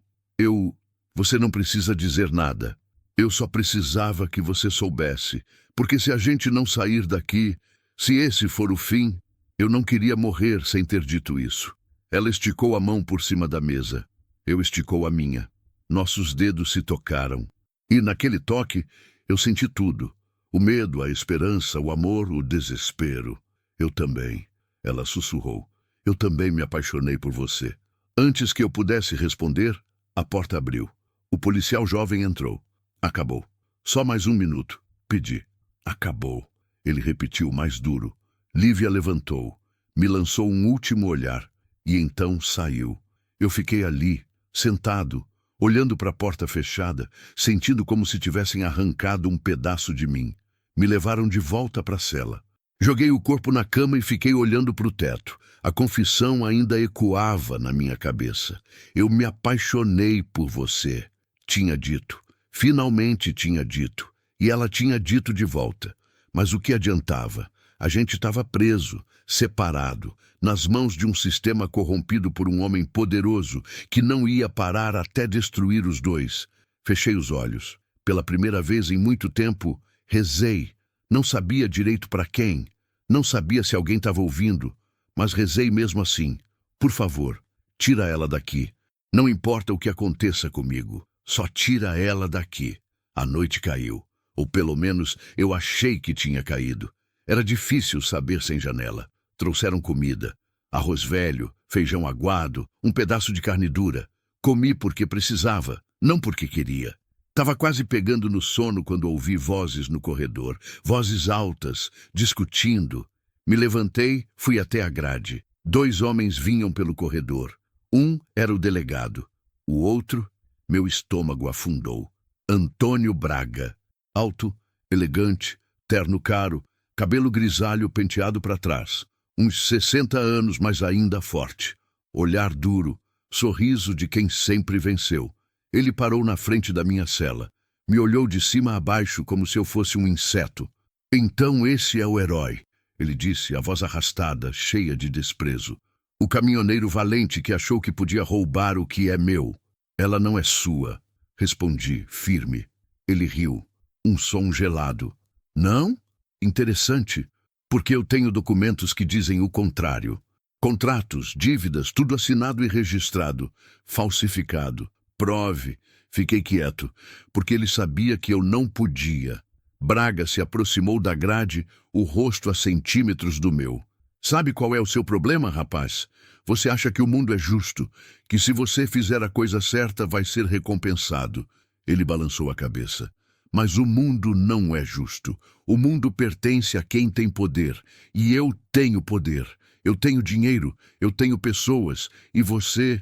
Speaker 1: Você não precisa dizer nada. Eu só precisava que você soubesse. Porque se a gente não sair daqui, se esse for o fim, eu não queria morrer sem ter dito isso. Ela esticou a mão por cima da mesa. Eu esticou a minha. Nossos dedos se tocaram. E naquele toque, eu senti tudo. O medo, a esperança, o amor, o desespero. Eu também. Ela sussurrou. Eu também me apaixonei por você. Antes que eu pudesse responder, a porta abriu. O policial jovem entrou. Acabou. Só mais um minuto. Pedi. Acabou. Ele repetiu mais duro. Lívia levantou. Me lançou um último olhar. E então saiu. Eu fiquei ali, sentado, olhando para a porta fechada, sentindo como se tivessem arrancado um pedaço de mim. Me levaram de volta para a cela. Joguei o corpo na cama e fiquei olhando para o teto. A confissão ainda ecoava na minha cabeça. Eu me apaixonei por você. Tinha dito. Finalmente tinha dito. E ela tinha dito de volta. Mas o que adiantava? A gente estava preso, separado, nas mãos de um sistema corrompido por um homem poderoso que não ia parar até destruir os dois. Fechei os olhos. Pela primeira vez em muito tempo, rezei. Não sabia direito para quem. Não sabia se alguém estava ouvindo. Mas rezei mesmo assim. Por favor, tira ela daqui. Não importa o que aconteça comigo. Só tira ela daqui. A noite caiu. Ou pelo menos eu achei que tinha caído. Era difícil saber sem janela. Trouxeram comida. Arroz velho, feijão aguado, um pedaço de carne dura. Comi porque precisava, não porque queria. Estava quase pegando no sono quando ouvi vozes no corredor. Vozes altas, discutindo. Me levantei, fui até a grade. 2 homens vinham pelo corredor. Um era o delegado. O outro, meu estômago afundou. Antônio Braga. Alto, elegante, terno caro, cabelo grisalho penteado para trás. Uns 60 anos, mas ainda forte. Olhar duro, sorriso de quem sempre venceu. Ele parou na frente da minha cela. Me olhou de cima a baixo como se eu fosse um inseto. Então esse é o herói, ele disse, a voz arrastada, cheia de desprezo. O caminhoneiro valente que achou que podia roubar o que é meu. Ela não é sua, respondi, firme. Ele riu. Um som gelado. Não? Interessante, porque eu tenho documentos que dizem o contrário. Contratos, dívidas, tudo assinado e registrado. Falsificado. Prove. Fiquei quieto, porque ele sabia que eu não podia. Braga se aproximou da grade, o rosto a centímetros do meu. Sabe qual é o seu problema, rapaz? Você acha que o mundo é justo, que se você fizer a coisa certa vai ser recompensado. Ele balançou a cabeça. Mas o mundo não é justo. O mundo pertence a quem tem poder. E eu tenho poder. Eu tenho dinheiro. Eu tenho pessoas. E você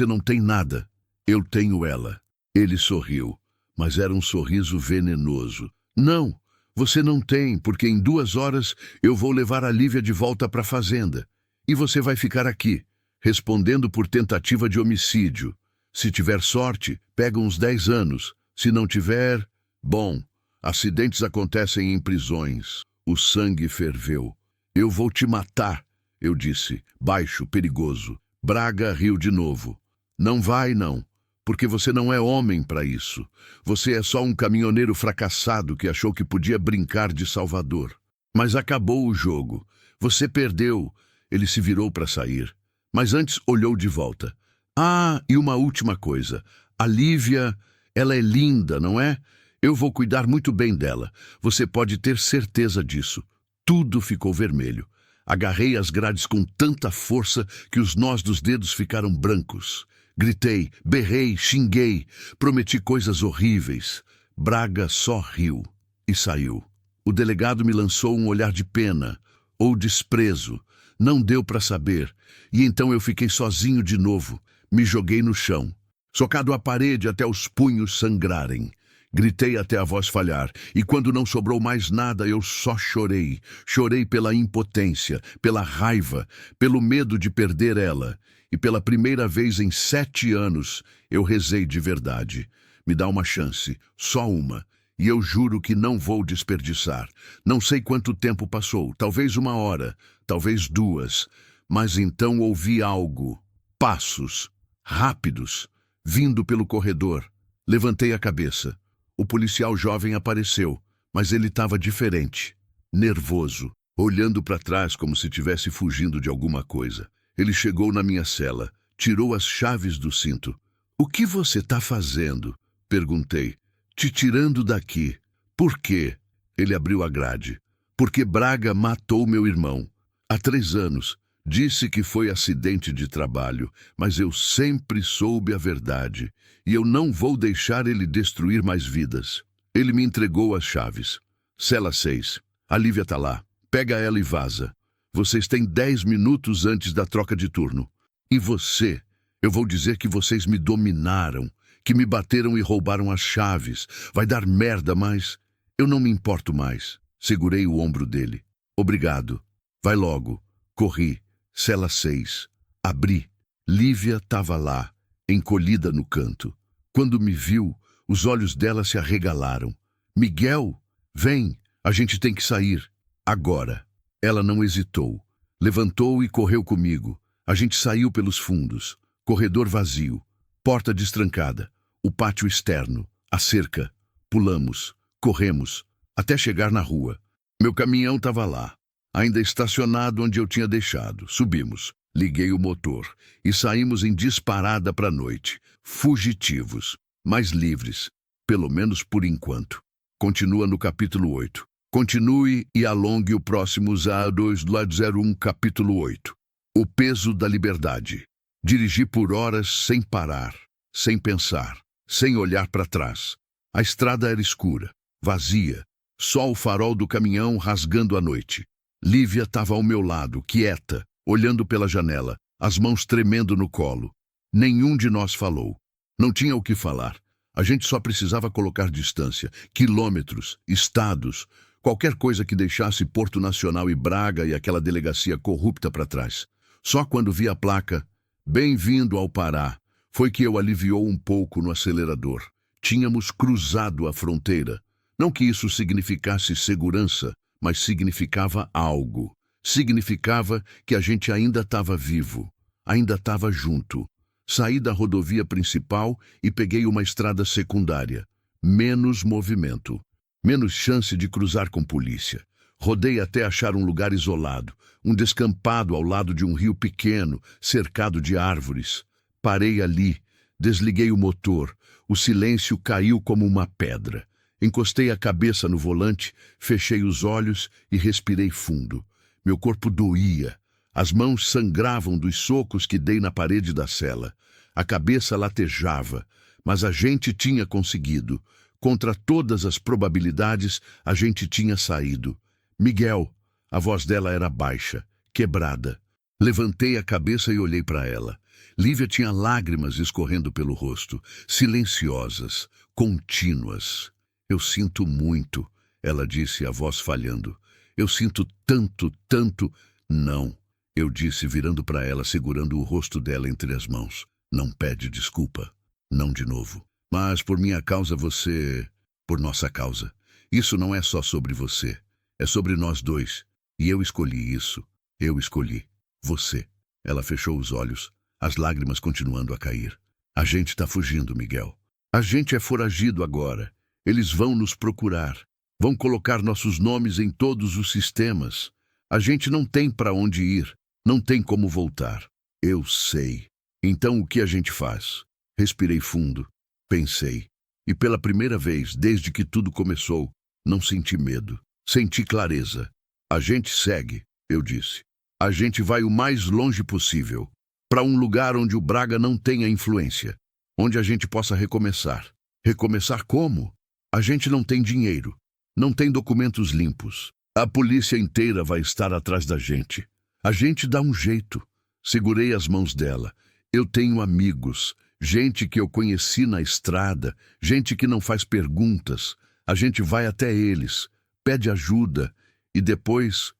Speaker 1: não tem nada. Eu tenho ela. Ele sorriu, mas era um sorriso venenoso. Não, você não tem, porque em 2 horas eu vou levar a Lívia de volta para a fazenda. E você vai ficar aqui, respondendo por tentativa de homicídio. Se tiver sorte, pega uns 10 anos. Se não tiver... Bom, acidentes acontecem em prisões. O sangue ferveu. Eu vou te matar, eu disse, baixo, perigoso. Braga riu de novo. Não vai, não, porque você não é homem para isso. Você é só um caminhoneiro fracassado que achou que podia brincar de salvador. Mas acabou o jogo. Você perdeu. Ele se virou para sair. Mas antes olhou de volta. Ah, e uma última coisa. A Lívia, ela é linda, não é? Eu vou cuidar muito bem dela. Você pode ter certeza disso. Tudo ficou vermelho. Agarrei as grades com tanta força que os nós dos dedos ficaram brancos. Gritei, berrei, xinguei, prometi coisas horríveis. Braga só riu e saiu. O delegado me lançou um olhar de pena ou desprezo. Não deu para saber. E então eu fiquei sozinho de novo. Me joguei no chão, socado à parede até os punhos sangrarem. Gritei até a voz falhar, e quando não sobrou mais nada, eu só chorei. Chorei pela impotência, pela raiva, pelo medo de perder ela. E pela primeira vez em 7 anos, eu rezei de verdade. Me dá uma chance, só uma, e eu juro que não vou desperdiçar. Não sei quanto tempo passou, talvez 1 hora, talvez 2, mas então ouvi algo. Passos, rápidos, vindo pelo corredor. Levantei a cabeça. O policial jovem apareceu, mas ele estava diferente, nervoso, olhando para trás como se estivesse fugindo de alguma coisa. Ele chegou na minha cela, tirou as chaves do cinto. "O que você está fazendo?" perguntei. "Te tirando daqui." "Por quê?" Ele abriu a grade. "Porque Braga matou meu irmão. Há 3 anos. Disse que foi acidente de trabalho, mas eu sempre soube a verdade. E eu não vou deixar ele destruir mais vidas." Ele me entregou as chaves. "Cela 6. A Lívia tá lá. Pega ela e vaza. Vocês têm 10 minutos antes da troca de turno. E você? Eu vou dizer que vocês me dominaram, que me bateram e roubaram as chaves. Vai dar merda, mas eu não me importo mais." Segurei o ombro dele. "Obrigado. Vai logo." Corri. Cela 6. Abri. Lívia estava lá, encolhida no canto. Quando me viu, os olhos dela se arregalaram. "Miguel, vem, a gente tem que sair. Agora." Ela não hesitou. Levantou e correu comigo. A gente saiu pelos fundos. Corredor vazio. Porta destrancada. O pátio externo. A cerca. Pulamos. Corremos. Até chegar na rua. Meu caminhão estava lá, ainda estacionado onde eu tinha deixado. Subimos. Liguei o motor e saímos em disparada para a noite. Fugitivos, mas livres. Pelo menos por enquanto. Continua no capítulo 8. Continue e alongue o próximo ZA2 do lado 01, capítulo 8. O peso da liberdade. Dirigi por horas sem parar, sem pensar, sem olhar para trás. A estrada era escura, vazia, só o farol do caminhão rasgando a noite. Lívia estava ao meu lado, quieta, olhando pela janela, as mãos tremendo no colo. Nenhum de nós falou. Não tinha o que falar. A gente só precisava colocar distância, quilômetros, estados, qualquer coisa que deixasse Porto Nacional e Braga e aquela delegacia corrupta para trás. Só quando vi a placa, "Bem-vindo ao Pará", foi que eu aliviou um pouco no acelerador. Tínhamos cruzado a fronteira. Não que isso significasse segurança, mas significava algo. Significava que a gente ainda estava vivo, ainda estava junto. Saí da rodovia principal e peguei uma estrada secundária. Menos movimento, menos chance de cruzar com polícia. Rodei até achar um lugar isolado, um descampado ao lado de um rio pequeno, cercado de árvores. Parei ali, desliguei o motor. O silêncio caiu como uma pedra. Encostei a cabeça no volante, fechei os olhos e respirei fundo. Meu corpo doía. As mãos sangravam dos socos que dei na parede da cela. A cabeça latejava, mas a gente tinha conseguido. Contra todas as probabilidades, a gente tinha saído. "Miguel", a voz dela era baixa, quebrada. Levantei a cabeça e olhei para ela. Lívia tinha lágrimas escorrendo pelo rosto, silenciosas, contínuas. "Eu sinto muito", ela disse, a voz falhando. "Eu sinto tanto, tanto." "Não", eu disse, virando para ela, segurando o rosto dela entre as mãos. "Não pede desculpa. Não de novo. Mas por minha causa você... por nossa causa. Isso não é só sobre você. É sobre nós dois. E eu escolhi isso. Eu escolhi. Você." Ela fechou os olhos, as lágrimas continuando a cair. "A gente está fugindo, Miguel. A gente é foragido agora. Eles vão nos procurar. Vão colocar nossos nomes em todos os sistemas. A gente não tem para onde ir. Não tem como voltar." "Eu sei. Então o que a gente faz?" Respirei fundo. Pensei. E pela primeira vez, desde que tudo começou, não senti medo. Senti clareza. "A gente segue", eu disse. "A gente vai o mais longe possível. Para um lugar onde o Braga não tenha influência. Onde a gente possa recomeçar." "Recomeçar como?" "A gente não tem dinheiro. Não tem documentos limpos. A polícia inteira vai estar atrás da gente. A gente dá um jeito." Segurei as mãos dela. "Eu tenho amigos. gente que eu conheci na estrada, gente que não faz perguntas. A gente vai até eles, pede ajuda e depois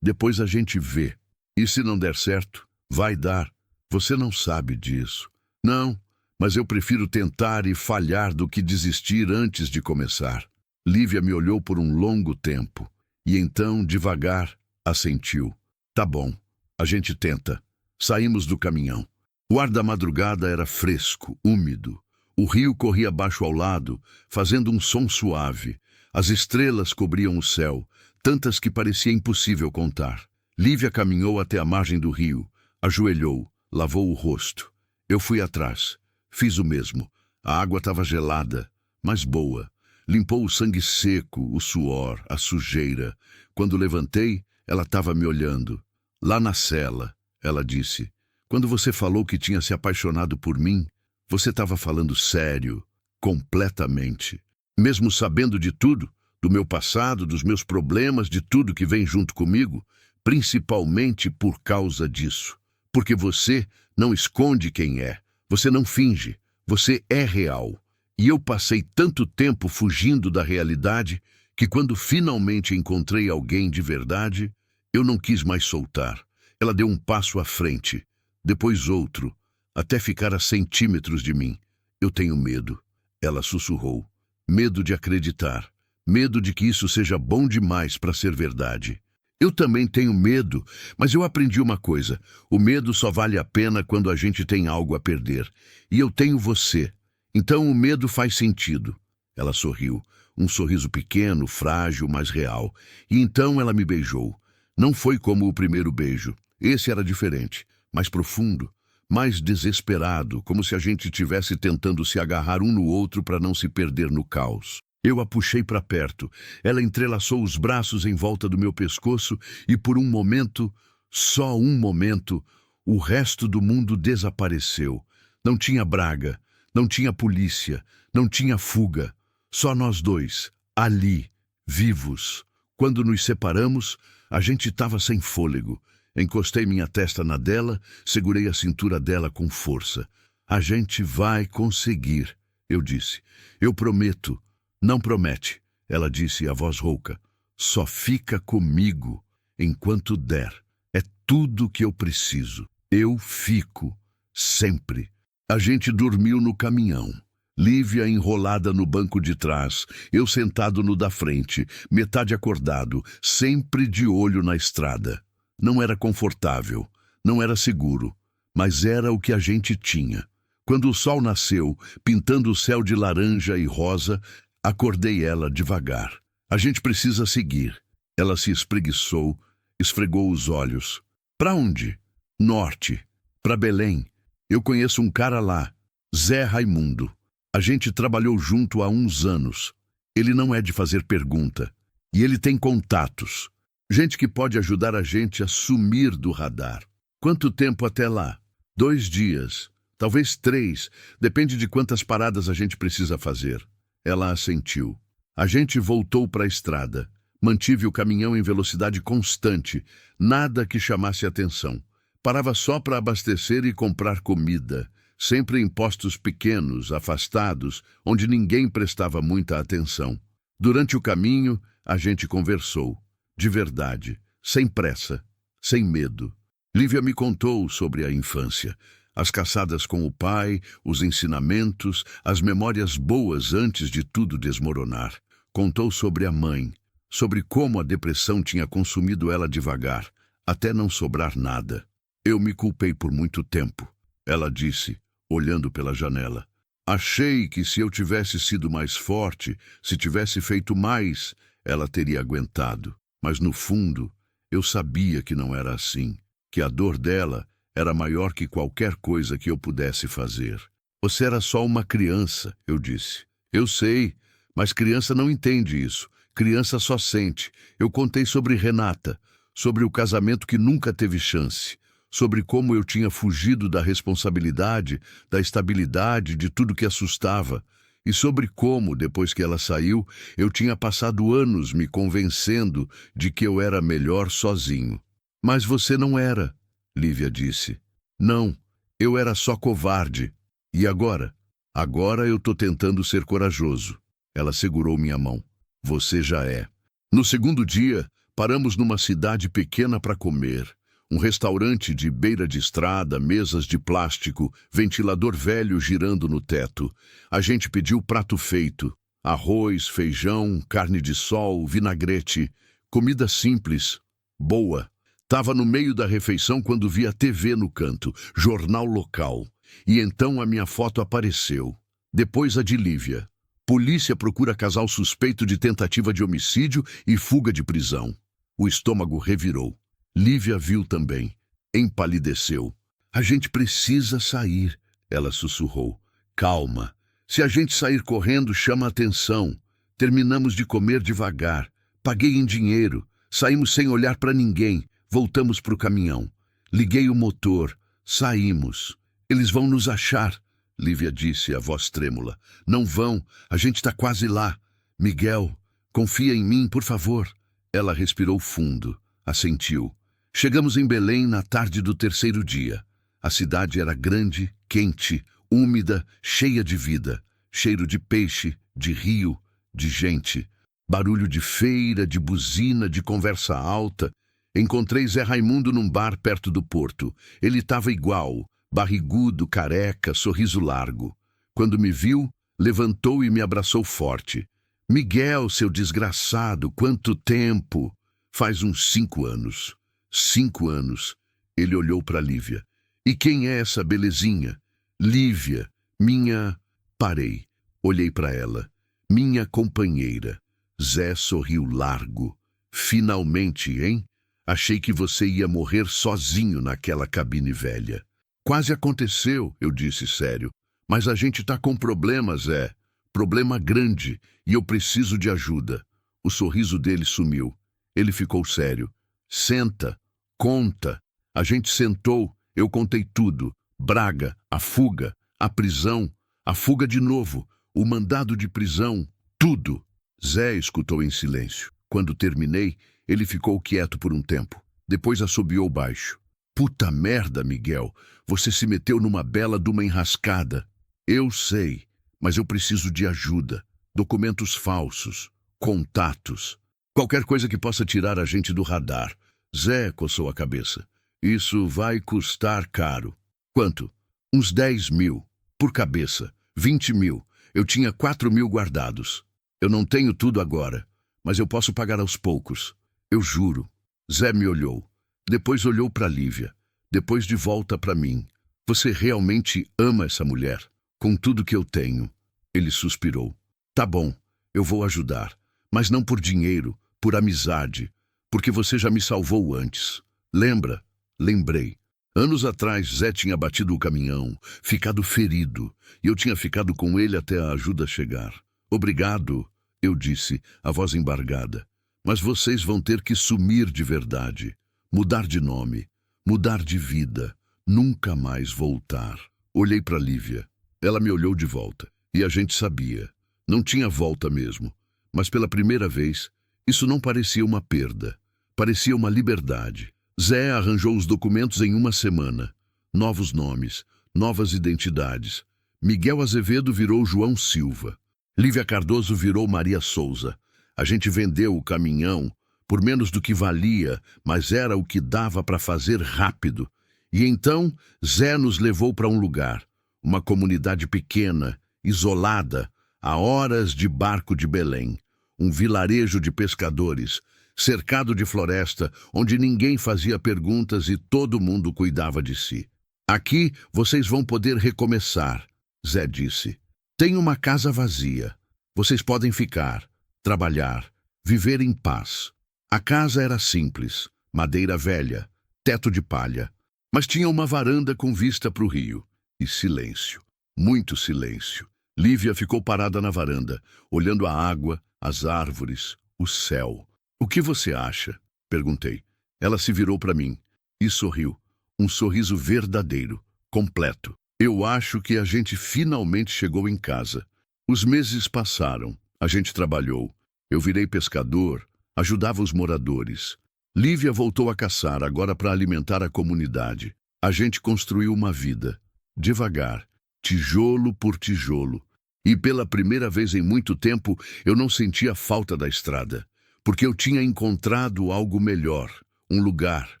Speaker 1: a gente vê. E se não der certo, vai dar. Você não sabe disso. Não, mas eu prefiro tentar e falhar do que desistir antes de começar. Lívia me olhou por um longo tempo e então, devagar, assentiu. Tá bom, a gente tenta. Saímos do caminhão. O ar da madrugada era fresco, úmido. O rio corria abaixo ao lado, fazendo um som suave. As estrelas cobriam o céu, tantas que parecia impossível contar. Lívia caminhou até a margem do rio, ajoelhou, lavou o rosto. Eu fui atrás. Fiz o mesmo. A água estava gelada, mas boa. Limpou o sangue seco, o suor, a sujeira. Quando levantei, ela estava me olhando. Lá na cela, ela disse, quando você falou que tinha se apaixonado por mim, você estava falando sério, completamente. Mesmo sabendo de tudo, do meu passado, dos meus problemas, de tudo que vem junto comigo, principalmente por causa disso. Porque você não esconde quem é, você não finge, você é real. E eu passei tanto tempo fugindo da realidade que quando finalmente encontrei alguém de verdade, eu não quis mais soltar. Ela deu um passo à frente, depois outro, até ficar a centímetros de mim. Eu tenho medo, ela sussurrou. Medo de acreditar, medo de que isso seja bom demais para ser verdade. Eu também tenho medo, mas eu aprendi uma coisa. O medo só vale a pena quando a gente tem algo a perder. E eu tenho você. Então o medo faz sentido. Ela sorriu, um sorriso pequeno, frágil, mas real. E então ela me beijou. Não foi como o primeiro beijo. Esse era diferente, mais profundo, mais desesperado, como se a gente estivesse tentando se agarrar um no outro para não se perder no caos. Eu a puxei para perto. Ela entrelaçou os braços em volta do meu pescoço e por um momento, só um momento, o resto do mundo desapareceu. Não tinha Braga, não tinha polícia, não tinha fuga. Só nós dois, ali, vivos. Quando nos separamos, a gente estava sem fôlego. Encostei minha testa na dela, segurei a cintura dela com força. A gente vai conseguir, eu disse. Eu prometo. Não promete, ela disse, a voz rouca. Só fica comigo enquanto der. É tudo que eu preciso. Eu fico, sempre. A gente dormiu no caminhão. Lívia enrolada no banco de trás, eu sentado no da frente, metade acordado, sempre de olho na estrada. Não era confortável, não era seguro, mas era o que a gente tinha. Quando o sol nasceu, pintando o céu de laranja e rosa, acordei ela devagar. A gente precisa seguir. Ela se espreguiçou, esfregou os olhos. Para onde? Norte. Para Belém. Eu conheço um cara lá, Zé Raimundo. A gente trabalhou junto há uns anos. Ele não é de fazer pergunta. E ele tem contatos. Gente que pode ajudar a gente a sumir do radar. Quanto tempo até lá? 2 dias. Talvez 3. Depende de quantas paradas a gente precisa fazer. Ela assentiu. A gente voltou para a estrada. Mantive o caminhão em velocidade constante. Nada que chamasse atenção. Parava só para abastecer e comprar comida. Sempre em postos pequenos, afastados, onde ninguém prestava muita atenção. Durante o caminho, a gente conversou. De verdade, sem pressa, sem medo. Lívia me contou sobre a infância. As caçadas com o pai, os ensinamentos, as memórias boas antes de tudo desmoronar. Contou sobre a mãe, sobre como a depressão tinha consumido ela devagar, até não sobrar nada. Eu me culpei por muito tempo, ela disse, olhando pela janela. Achei que se eu tivesse sido mais forte, se tivesse feito mais, ela teria aguentado. Mas no fundo, eu sabia que não era assim, que a dor dela era maior que qualquer coisa que eu pudesse fazer. Você era só uma criança, eu disse. Eu sei, mas criança não entende isso. Criança só sente. Eu contei sobre Renata, sobre o casamento que nunca teve chance, sobre como eu tinha fugido da responsabilidade, da estabilidade, de tudo que assustava, e sobre como, depois que ela saiu, eu tinha passado anos me convencendo de que eu era melhor sozinho. Mas você não era, Lívia disse. Não, eu era só covarde. E agora? Agora eu tô tentando ser corajoso. Ela segurou minha mão. Você já é. No segundo dia, paramos numa cidade pequena para comer. Um restaurante de beira de estrada, mesas de plástico, ventilador velho girando no teto. A gente pediu prato feito. Arroz, feijão, carne de sol, vinagrete. Comida simples, boa. Tava no meio da refeição quando vi a TV no canto, jornal local. E então a minha foto apareceu. Depois a de Lívia. Polícia procura casal suspeito de tentativa de homicídio e fuga de prisão. O estômago revirou. Lívia viu também. Empalideceu. A gente precisa sair, ela sussurrou. Calma. Se a gente sair correndo, chama atenção. Terminamos de comer devagar. Paguei em dinheiro. Saímos sem olhar para ninguém. Voltamos para o caminhão. Liguei o motor. Saímos. Eles vão nos achar, Lívia disse, a voz trêmula. Não vão. A gente está quase lá. Miguel, confia em mim, por favor. Ela respirou fundo. Assentiu. Chegamos em Belém na tarde do terceiro dia. A cidade era grande, quente, úmida, cheia de vida. Cheiro de peixe, de rio, de gente. Barulho de feira, de buzina, de conversa alta. Encontrei Zé Raimundo num bar perto do porto. Ele estava igual, barrigudo, careca, sorriso largo. Quando me viu, levantou e me abraçou forte. Miguel, seu desgraçado, quanto tempo! Faz uns 5 anos. 5 anos. Ele olhou para Lívia. E quem é essa belezinha? Lívia, minha... Parei. Olhei para ela. Minha companheira. Zé sorriu largo. Finalmente, hein? Achei que você ia morrer sozinho naquela cabine velha. Quase aconteceu, eu disse sério. Mas a gente tá com problema, Zé. Problema grande, e eu preciso de ajuda. O sorriso dele sumiu. Ele ficou sério. Senta, conta. A gente sentou, eu contei tudo. Braga, a fuga, a prisão, a fuga de novo, o mandado de prisão, tudo. Zé escutou em silêncio. Quando terminei, ele ficou quieto por um tempo. Depois assobiou baixo. Puta merda, Miguel. Você se meteu numa bela de uma enrascada. Eu sei, mas eu preciso de ajuda. Documentos falsos, contatos. Qualquer coisa que possa tirar a gente do radar. Zé coçou a cabeça. Isso vai custar caro. Quanto? Uns 10 mil. Por cabeça. 20 mil. Eu tinha 4 mil guardados. Eu não tenho tudo agora, mas eu posso pagar aos poucos. Eu juro. Zé me olhou. Depois olhou para Lívia. Depois de volta para mim. Você realmente ama essa mulher? Com tudo que eu tenho. Ele suspirou. Tá bom, eu vou ajudar. Mas não por dinheiro, por amizade. Porque você já me salvou antes. Lembra? Lembrei. Anos atrás, Zé tinha batido o caminhão, ficado ferido. E eu tinha ficado com ele até a ajuda chegar. Obrigado, eu disse, a voz embargada. Mas vocês vão ter que sumir de verdade. Mudar de nome. Mudar de vida. Nunca mais voltar. Olhei para Lívia. Ela me olhou de volta. E a gente sabia. Não tinha volta mesmo. Mas pela primeira vez, isso não parecia uma perda. Parecia uma liberdade. Zé arranjou os documentos em uma semana. Novos nomes, novas identidades. Miguel Azevedo virou João Silva. Lívia Cardoso virou Maria Souza. A gente vendeu o caminhão por menos do que valia, mas era o que dava para fazer rápido. E então Zé nos levou para um lugar, uma comunidade pequena, isolada, a horas de barco de Belém. Um vilarejo de pescadores, cercado de floresta, onde ninguém fazia perguntas e todo mundo cuidava de si. Aqui vocês vão poder recomeçar, Zé disse. Tem uma casa vazia. Vocês podem ficar, trabalhar, viver em paz. A casa era simples, madeira velha, teto de palha, mas tinha uma varanda com vista para o rio. E silêncio, muito silêncio. Lívia ficou parada na varanda, olhando a água, as árvores, o céu. O que você acha? Perguntei. Ela se virou para mim e sorriu. Um sorriso verdadeiro, completo. Eu acho que a gente finalmente chegou em casa. Os meses passaram, a gente trabalhou. Eu virei pescador, ajudava os moradores. Lívia voltou a caçar, agora para alimentar a comunidade. A gente construiu uma vida. Devagar, tijolo por tijolo. E pela primeira vez em muito tempo, eu não sentia falta da estrada, porque eu tinha encontrado algo melhor, um lugar,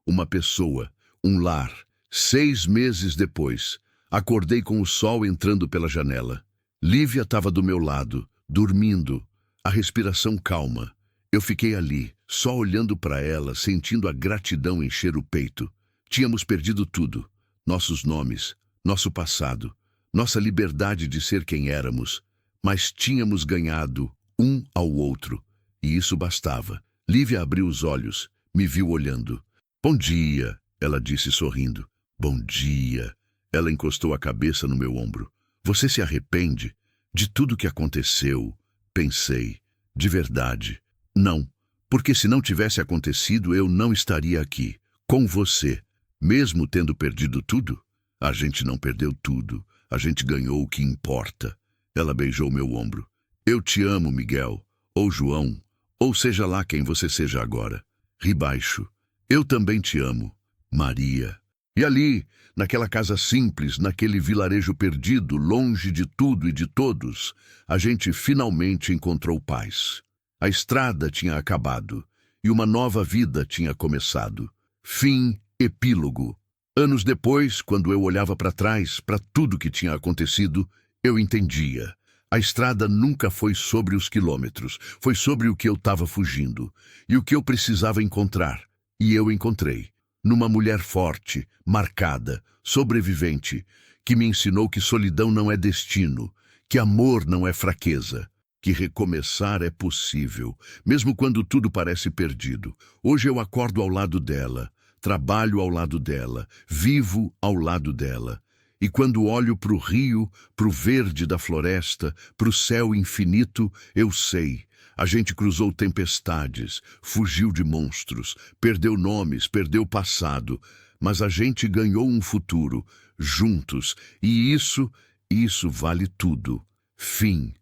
Speaker 1: uma pessoa, um lar. 6 meses depois, acordei com o sol entrando pela janela. Lívia estava do meu lado, dormindo, a respiração calma. Eu fiquei ali, só olhando para ela, sentindo a gratidão encher o peito. Tínhamos perdido tudo, nossos nomes, nosso passado, nossa liberdade de ser quem éramos, mas tínhamos ganhado um ao outro, e isso bastava. Lívia abriu os olhos, me viu olhando. Bom dia, ela disse sorrindo. Bom dia. Ela encostou a cabeça no meu ombro. Você se arrepende de tudo que aconteceu? Pensei. De verdade. Não, porque se não tivesse acontecido, eu não estaria aqui, com você. Mesmo tendo perdido tudo, a gente não perdeu tudo. A gente ganhou o que importa. Ela beijou meu ombro. Eu te amo, Miguel, ou João, ou seja lá quem você seja agora. Ri baixo. Eu também te amo, Maria. E ali, naquela casa simples, naquele vilarejo perdido, longe de tudo e de todos, a gente finalmente encontrou paz. A estrada tinha acabado e uma nova vida tinha começado. Fim, epílogo. Anos depois, quando eu olhava para trás, para tudo que tinha acontecido, eu entendia. A estrada nunca foi sobre os quilômetros, foi sobre o que eu estava fugindo e o que eu precisava encontrar. E eu encontrei. Numa mulher forte, marcada, sobrevivente, que me ensinou que solidão não é destino, que amor não é fraqueza, que recomeçar é possível, mesmo quando tudo parece perdido. Hoje eu acordo ao lado dela, trabalho ao lado dela, vivo ao lado dela. E quando olho para o rio, para o verde da floresta, para o céu infinito, eu sei. A gente cruzou tempestades, fugiu de monstros, perdeu nomes, perdeu passado, mas a gente ganhou um futuro, juntos, e isso vale tudo. Fim.